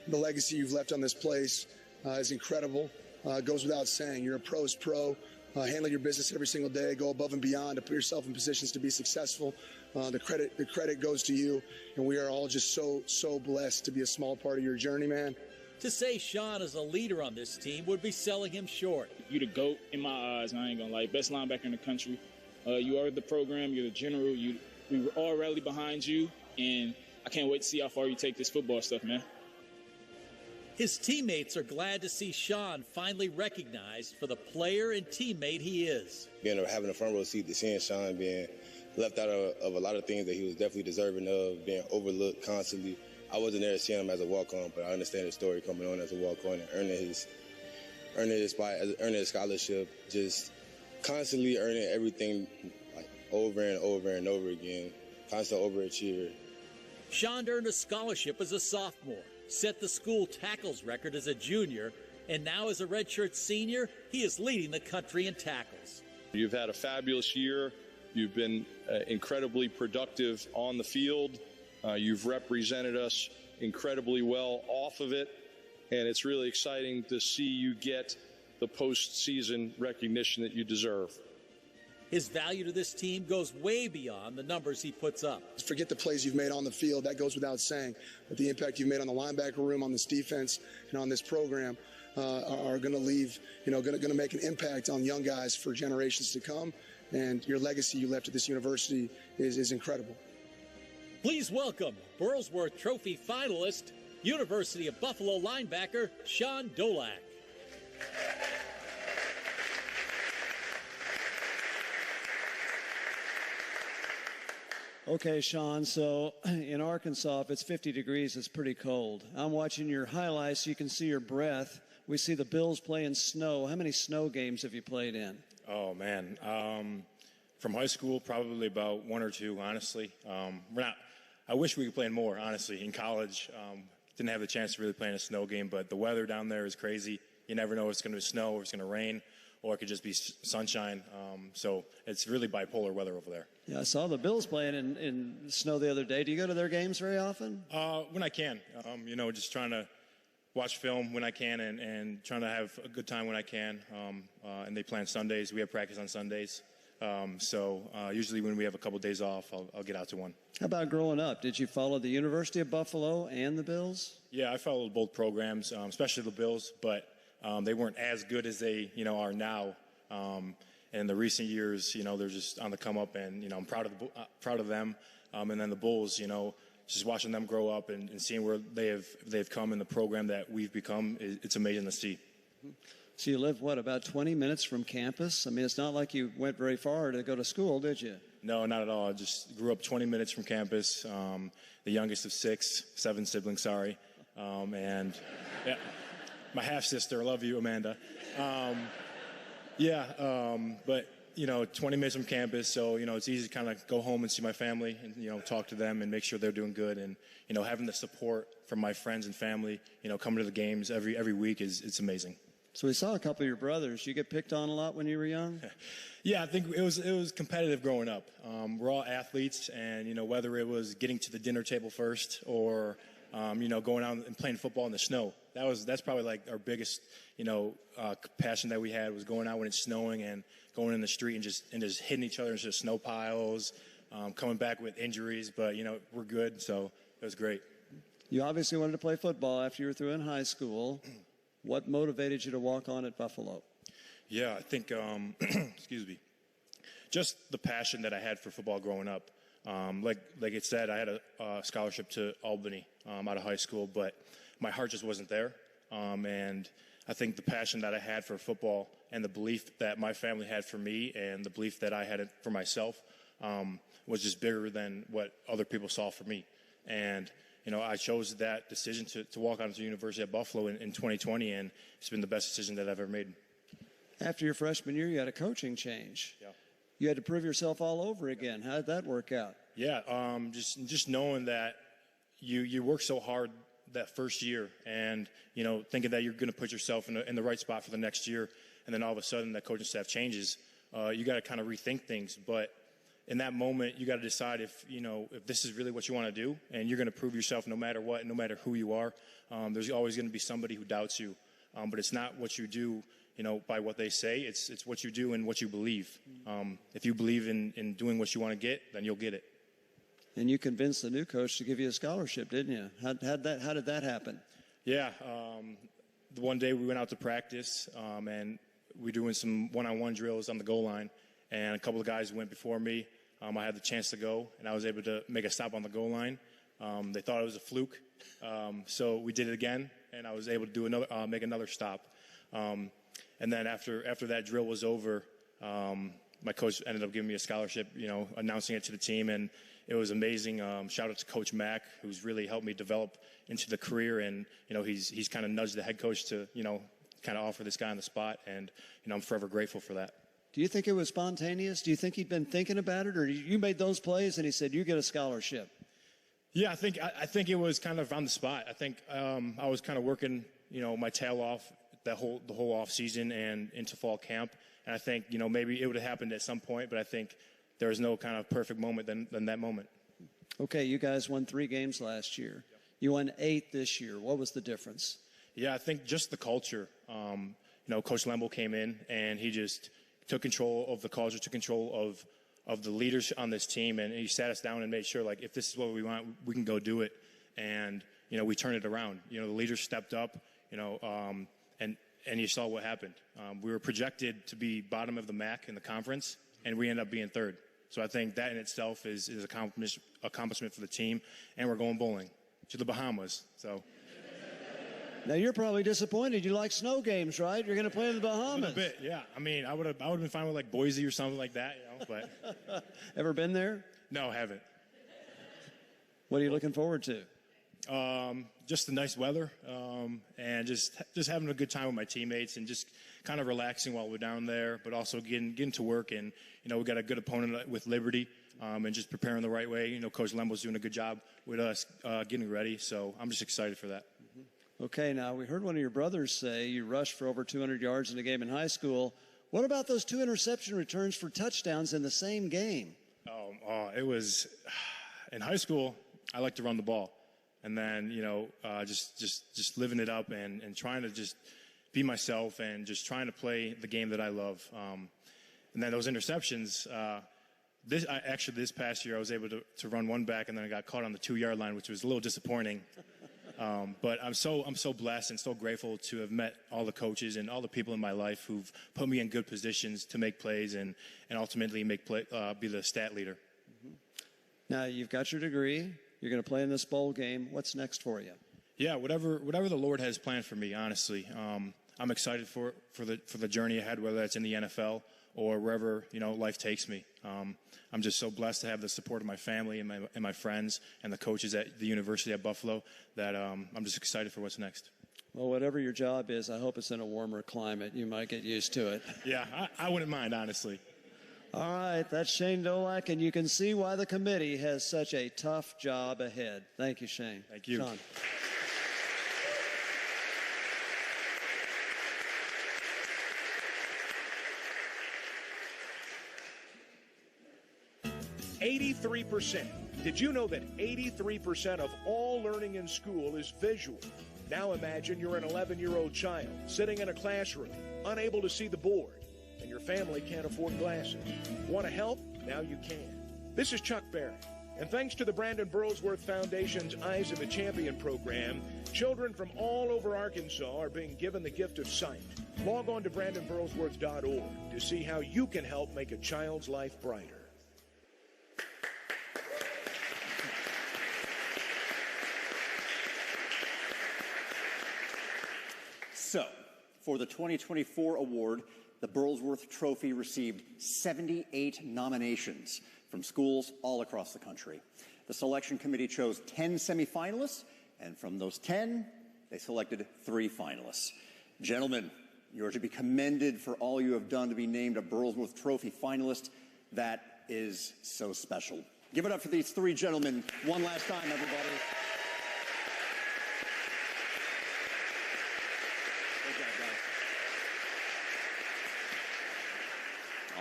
The legacy you've left on this place is incredible. Goes without saying. You're a pro's pro. Handle your business every single day. Go above and beyond to put yourself in positions to be successful. The credit goes to you, and we are all just so blessed to be a small part of your journey, man. To say Sean is a leader on this team would be selling him short. You the GOAT in my eyes, I ain't gonna lie. Best linebacker in the country. You are the program. You're the general. We all rally behind you, and I can't wait to see how far you take this football stuff, man. His teammates are glad to see Sean finally recognized for the player and teammate he is. Having a front row seat to seeing Sean being left out of a lot of things that he was definitely deserving of, being overlooked constantly. I wasn't there to see him as a walk-on, but I understand his story coming on as a walk-on and earning his spot, earning his scholarship, just constantly earning everything like over and over and over again, constant overachiever. Sean earned a scholarship as a sophomore, set the school tackles record as a junior, and now as a redshirt senior, he is leading the country in tackles. You've had a fabulous year. You've been incredibly productive on the field. You've represented us incredibly well off of it, and it's really exciting to see you get the postseason recognition that you deserve. His value to this team goes way beyond the numbers he puts up. Forget the plays you've made on the field. That goes without saying. But the impact you've made on the linebacker room, on this defense, and on this program are going to leave, going to make an impact on young guys for generations to come. And your legacy you left at this university is incredible. Please welcome Burlsworth Trophy finalist, University of Buffalo linebacker Sean Dolak. Okay, Sean, so in Arkansas, if it's 50 degrees, it's pretty cold. I'm watching your highlights. You can see your breath. We see the Bills play in snow. How many snow games have you played in? Oh, man. From high school, probably about one or two, honestly. I wish we could play in more, honestly. In college, didn't have the chance to really play in a snow game, but the weather down there is crazy. You never know if it's going to snow or it's going to rain, or it could just be sunshine. So it's really bipolar weather over there. Yeah, I saw the Bills playing in snow the other day. Do you go to their games very often? When I can. Just trying to watch film when I can and trying to have a good time when I can. And they play on Sundays. We have practice on Sundays. Usually when we have a couple days off, I'll get out to one. How about growing up? Did you follow the University of Buffalo and the Bills? Yeah, I followed both programs, especially the Bills, but they weren't as good as they, are now. And in the recent years, they're just on the come up, and I'm proud of them. And then the Bulls, just watching them grow up and seeing where they've come in the program that we've become, it's amazing to see. So you live, about 20 minutes from campus? I mean, it's not like you went very far to go to school, did you? No, not at all. I just grew up 20 minutes from campus, the youngest of seven siblings, sorry. And yeah, my half-sister, I love you, Amanda. But 20 minutes from campus, so, it's easy to kind of go home and see my family and, talk to them and make sure they're doing good. And, having the support from my friends and family, coming to the games every week it's amazing. So we saw a couple of your brothers. You get picked on a lot when you were young? Yeah, I think it was competitive growing up. We're all athletes, and, whether it was getting to the dinner table first or, going out and playing football in the snow. That's probably like our biggest, passion that we had was going out when it's snowing and going in the street and just hitting each other into snow piles, coming back with injuries. But, we're good, so it was great. You obviously wanted to play football after you were through in high school. What motivated you to walk on at Buffalo? Yeah, I think, excuse me, just the passion that I had for football growing up. Like it said, I had a scholarship to Albany out of high school, but my heart just wasn't there. And I think the passion that I had for football and the belief that my family had for me and the belief that I had for myself was just bigger than what other people saw for me. And I chose that decision to walk on to the University of Buffalo in 2020, and it's been the best decision that I've ever made. After your freshman year, you had a coaching change. Yeah. You had to prove yourself all over again. How did that work out? Yeah, just knowing that you work so hard that first year and, thinking that you're going to put yourself in the right spot for the next year, and then all of a sudden that coaching staff changes, you got to kind of rethink things. But in that moment, you got to decide if this is really what you want to do, and you're going to prove yourself no matter what, no matter who you are. There's always going to be somebody who doubts you, but it's not what you do, by what they say. It's what you do and what you believe. If you believe in doing what you want to get, then you'll get it. And you convinced the new coach to give you a scholarship, didn't you? How did that happen? Yeah, the one day we went out to practice, and we were doing some one-on-one drills on the goal line. and a couple of guys went before me. I had the chance to go, and I was able to make a stop on the goal line. They thought it was a fluke, so we did it again, and I was able to do make another stop. And then after that drill was over, my coach ended up giving me a scholarship, announcing it to the team, and it was amazing. Shout out to Coach Mack, who's really helped me develop into the career, and he's kind of nudged the head coach to kind of offer this guy on the spot, and I'm forever grateful for that. Do you think it was spontaneous? Do you think he'd been thinking about it, or you made those plays and he said you get a scholarship? Yeah, I think it was kind of on the spot. I think I was kind of working my tail off the whole off season and into fall camp, and I think maybe it would have happened at some point, but I think there was no kind of perfect moment than that moment. Okay, you guys won 3 games last year. Yep. You won 8 this year. What was the difference? Yeah, I think just the culture. Coach Lemble came in and he just took control of the culture, took control of the leaders on this team, and he sat us down and made sure, like, if this is what we want, we can go do it. And we turned it around. The leaders stepped up. And you saw what happened. We were projected to be bottom of the MAC in the conference, and we ended up being 3rd. So I think that in itself is accomplishment for the team, and we're going bowling to the Bahamas. So. Now you're probably disappointed. You like snow games, right? You're going to play in the Bahamas. A bit, yeah. I mean, I would have been fine with like Boise or something like that, But ever been there? No, haven't. What are you looking forward to? Just the nice weather, and just having a good time with my teammates, and just kind of relaxing while we're down there, but also getting to work. And we got a good opponent with Liberty, and just preparing the right way. Coach Lemble's doing a good job with us getting ready, so I'm just excited for that. Okay, now we heard one of your brothers say you rushed for over 200 yards in a game in high school. What about those 2 interception returns for touchdowns in the same game? It was in high school. I like to run the ball, and then just living it up and trying to just be myself and just trying to play the game that I love. And then those interceptions. This past year I was able to run one back, and then I got caught on the 2-yard line, which was a little disappointing. But I'm so blessed and so grateful to have met all the coaches and all the people in my life who've put me in good positions to make plays and ultimately be the stat leader. Now you've got your degree. You're going to play in this bowl game. What's next for you? Yeah, whatever the Lord has planned for me. Honestly, I'm excited for the journey ahead, whether that's in the NFL or wherever life takes me. I'm just so blessed to have the support of my family and my friends and the coaches at the University at Buffalo that I'm just excited for what's next. Well, whatever your job is, I hope it's in a warmer climate. You might get used to it. Yeah, I wouldn't mind, honestly. All right, that's Shane Dolak, and you can see why the committee has such a tough job ahead. Thank you, Shane. Thank you. Sean. %. Did you know that 83% of all learning in school is visual? Now imagine you're an 11-year-old child sitting in a classroom, unable to see the board, and your family can't afford glasses. Want to help? Now you can. This is Chuck Berry, and thanks to the Brandon Burlsworth Foundation's Eyes of a Champion program, children from all over Arkansas are being given the gift of sight. Log on to BrandonBurlsworth.org to see how you can help make a child's life brighter. So, for the 2024 award, the Burlsworth Trophy received 78 nominations from schools all across the country. The selection committee chose 10 semifinalists, and from those 10, they selected 3 finalists. Gentlemen, you are to be commended for all you have done to be named a Burlsworth Trophy finalist. That is so special. Give it up for these 3 gentlemen one last time, everybody.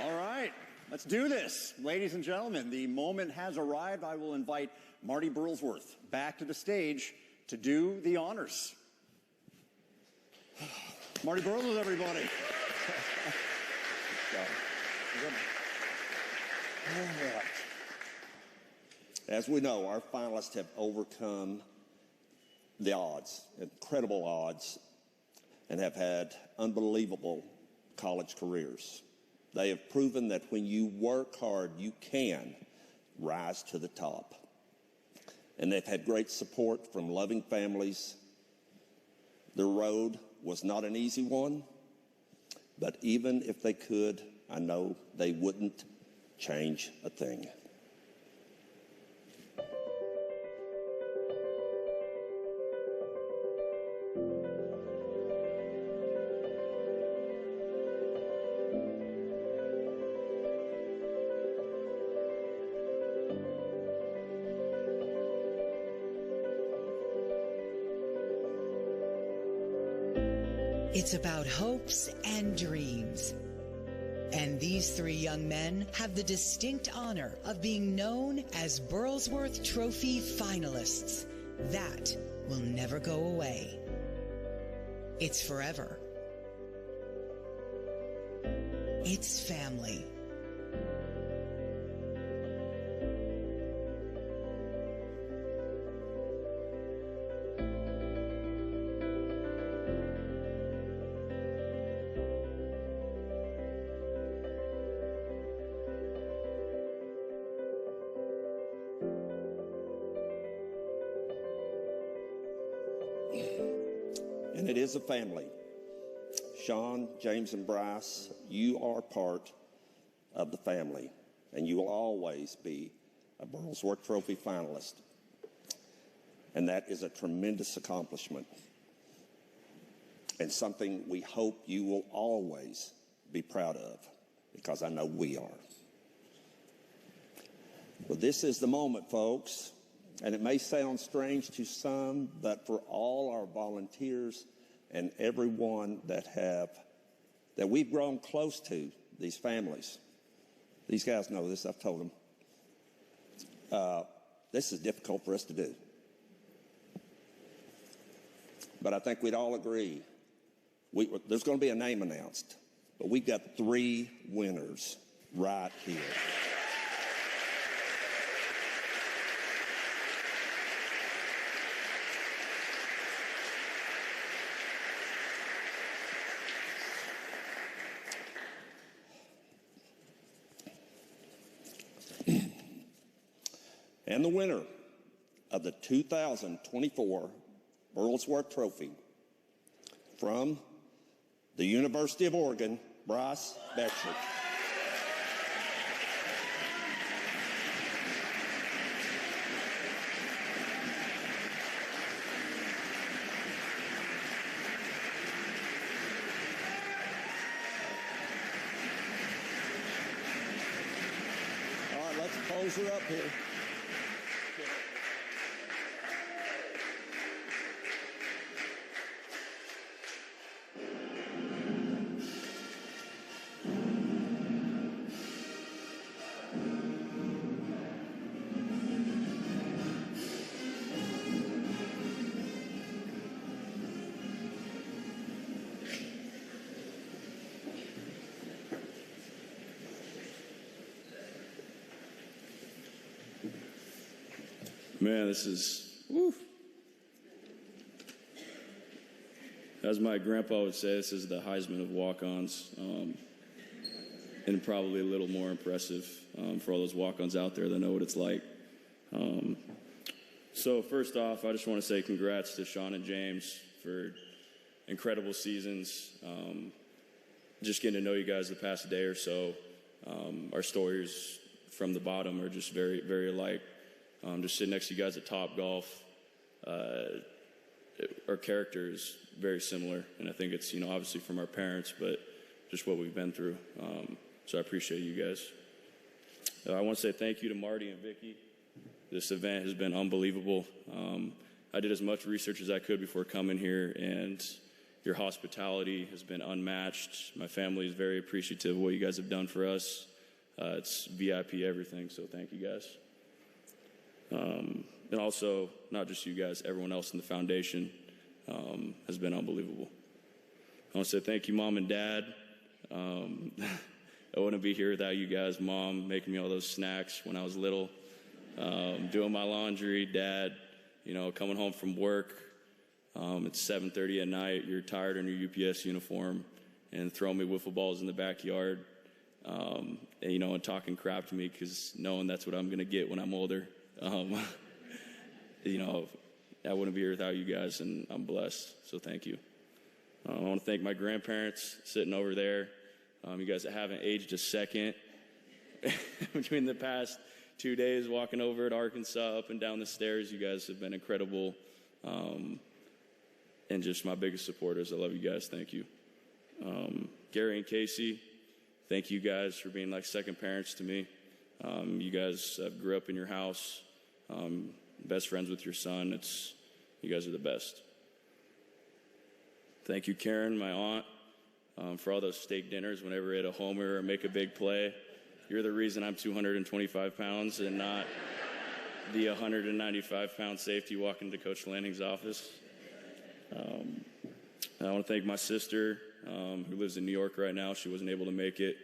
All right, let's do this. Ladies and gentlemen, the moment has arrived. I will invite Marty Burlsworth back to the stage to do the honors. Marty Burlsworth, everybody. As we know, our finalists have overcome the odds, incredible odds, and have had unbelievable college careers. They have proven that when you work hard, you can rise to the top. And they've had great support from loving families. The road was not an easy one, but even if they could, I know they wouldn't change a thing. It's about hopes and dreams. And these three young men have the distinct honor of being known as Burlsworth Trophy finalists. That will never go away. It's forever. It's family. And it is a family. Sean, James, and Bryce, you are part of the family, and you will always be a Burlsworth Trophy finalist. And that is a tremendous accomplishment, and something we hope you will always be proud of, because I know we are. Well, this is the moment, folks. And it may sound strange to some, but for all our volunteers and everyone that we've grown close to, these families, these guys know this, I've told them, this is difficult for us to do. But I think we'd all agree, there's going to be a name announced, but we've got 3 winners right here. And the winner of the 2024 Burlsworth Trophy from the University of Oregon, Bryce Betcher. All right, let's pose her up here. Man, this is, woo. As my grandpa would say, this is the Heisman of walk-ons, and probably a little more impressive for all those walk-ons out there that know what it's like. So first off, I just want to say congrats to Sean and James for incredible seasons. Just getting to know you guys the past day or so, our stories from the bottom are just very, very alike. Just sitting next to you guys at Topgolf, our character is very similar, and I think it's, obviously from our parents, but just what we've been through. So I appreciate you guys. I want to say thank you to Marty and Vicky. This event has been unbelievable. I did as much research as I could before coming here, and your hospitality has been unmatched. My family is very appreciative of what you guys have done for us. It's VIP everything, so thank you guys. And also, not just you guys, everyone else in the foundation has been unbelievable. I want to say thank you, Mom and Dad. I wouldn't be here without you guys. Mom making me all those snacks when I was little, doing my laundry. Dad, coming home from work. It's 7:30 at night. You're tired in your UPS uniform and throwing me wiffle balls in the backyard. and, you know, and talking crap to me because knowing that's what I'm going to get when I'm older. You know, I wouldn't be here without you guys, and I'm blessed, so thank you. I want to thank my grandparents sitting over there. You guys that haven't aged a second between the past 2 days walking over to Arkansas up and down the stairs. You guys have been incredible, and just my biggest supporters. I love you guys. Thank you. Gary and Casey, thank you guys for being like second parents to me. You guys grew up in your house, best friends with your son. You guys are the best. Thank you, Karen, my aunt, for all those steak dinners whenever we hit a homer or make a big play. You're the reason I'm 225 pounds and not the 195-pound safety walking to Coach Lanning's office. I want to thank my sister, who lives in New York right now. She wasn't able to make it,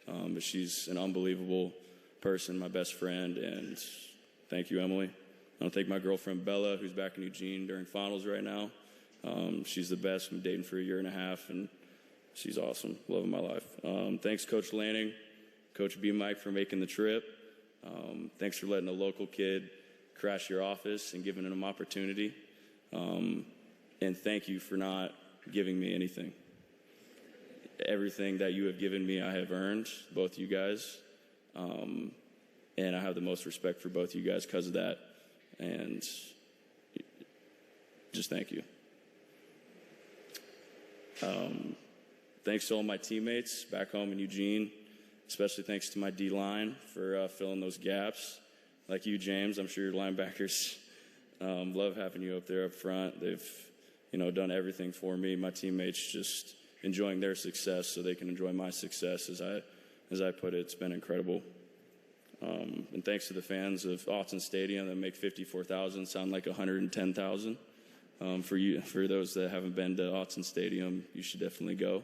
but she's an unbelievable person, my best friend, and thank you, Emily. I want to thank my girlfriend, Bella, who's back in Eugene during finals right now. She's the best. We've been dating for 1.5 years, and she's awesome. Love of my life. Thanks, Coach Lanning, Coach B. Mike, for making the trip. Thanks for letting a local kid crash your office and giving him opportunity. And thank you for not giving me anything. Everything that you have given me, I have earned, both you guys. And I have the most respect for both you guys because of that. And just thank you. Thanks to all my teammates back home in Eugene, especially thanks to my D-line for filling those gaps. Like you, James, I'm sure your linebackers love having you up there up front. They've, you know, done everything for me. My teammates just enjoying their success so they can enjoy my success. As I put it, it's been incredible. And thanks to the fans of Autzen Stadium that make 54,000 sound like 110,000. For those that haven't been to Autzen Stadium, you should definitely go.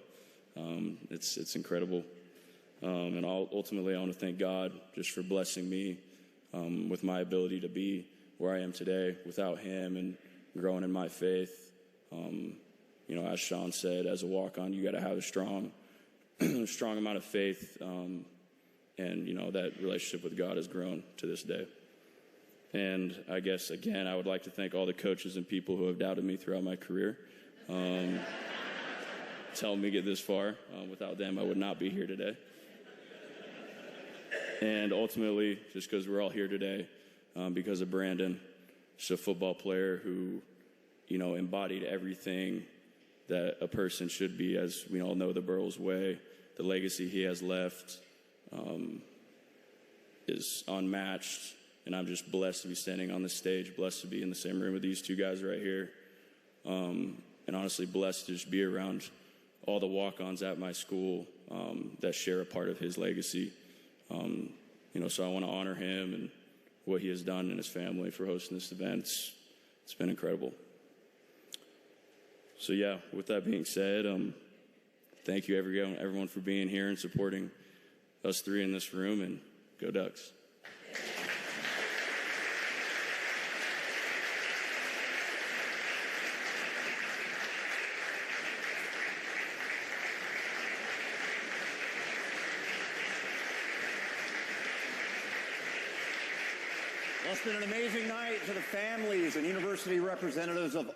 It's incredible. And ultimately, I want to thank God just for blessing me with my ability to be where I am today. Without Him and growing in my faith, you know, as Sean said, as a walk-on, you got to have a strong amount of faith. And, you know, that relationship with God has grown to this day. And I guess, again, I would like to thank all the coaches and people who have doubted me throughout my career. Helping me get this far. Without them, I would not be here today. And ultimately, just because we're all here today, because of Brandon, just a football player who, you know, embodied everything that a person should be, as we all know the Burls way. The legacy he has left is unmatched, and I'm just blessed to be standing on this stage, blessed to be in the same room with these two guys right here, and honestly blessed to just be around all the walk-ons at my school that share a part of his legacy. You know, so I want to honor him and what he has done and his family for hosting this event. It's been incredible. So yeah, with that being said, thank you everyone for being here and supporting us three in this room, and go Ducks. Well, it's been an amazing night to the families and university representatives of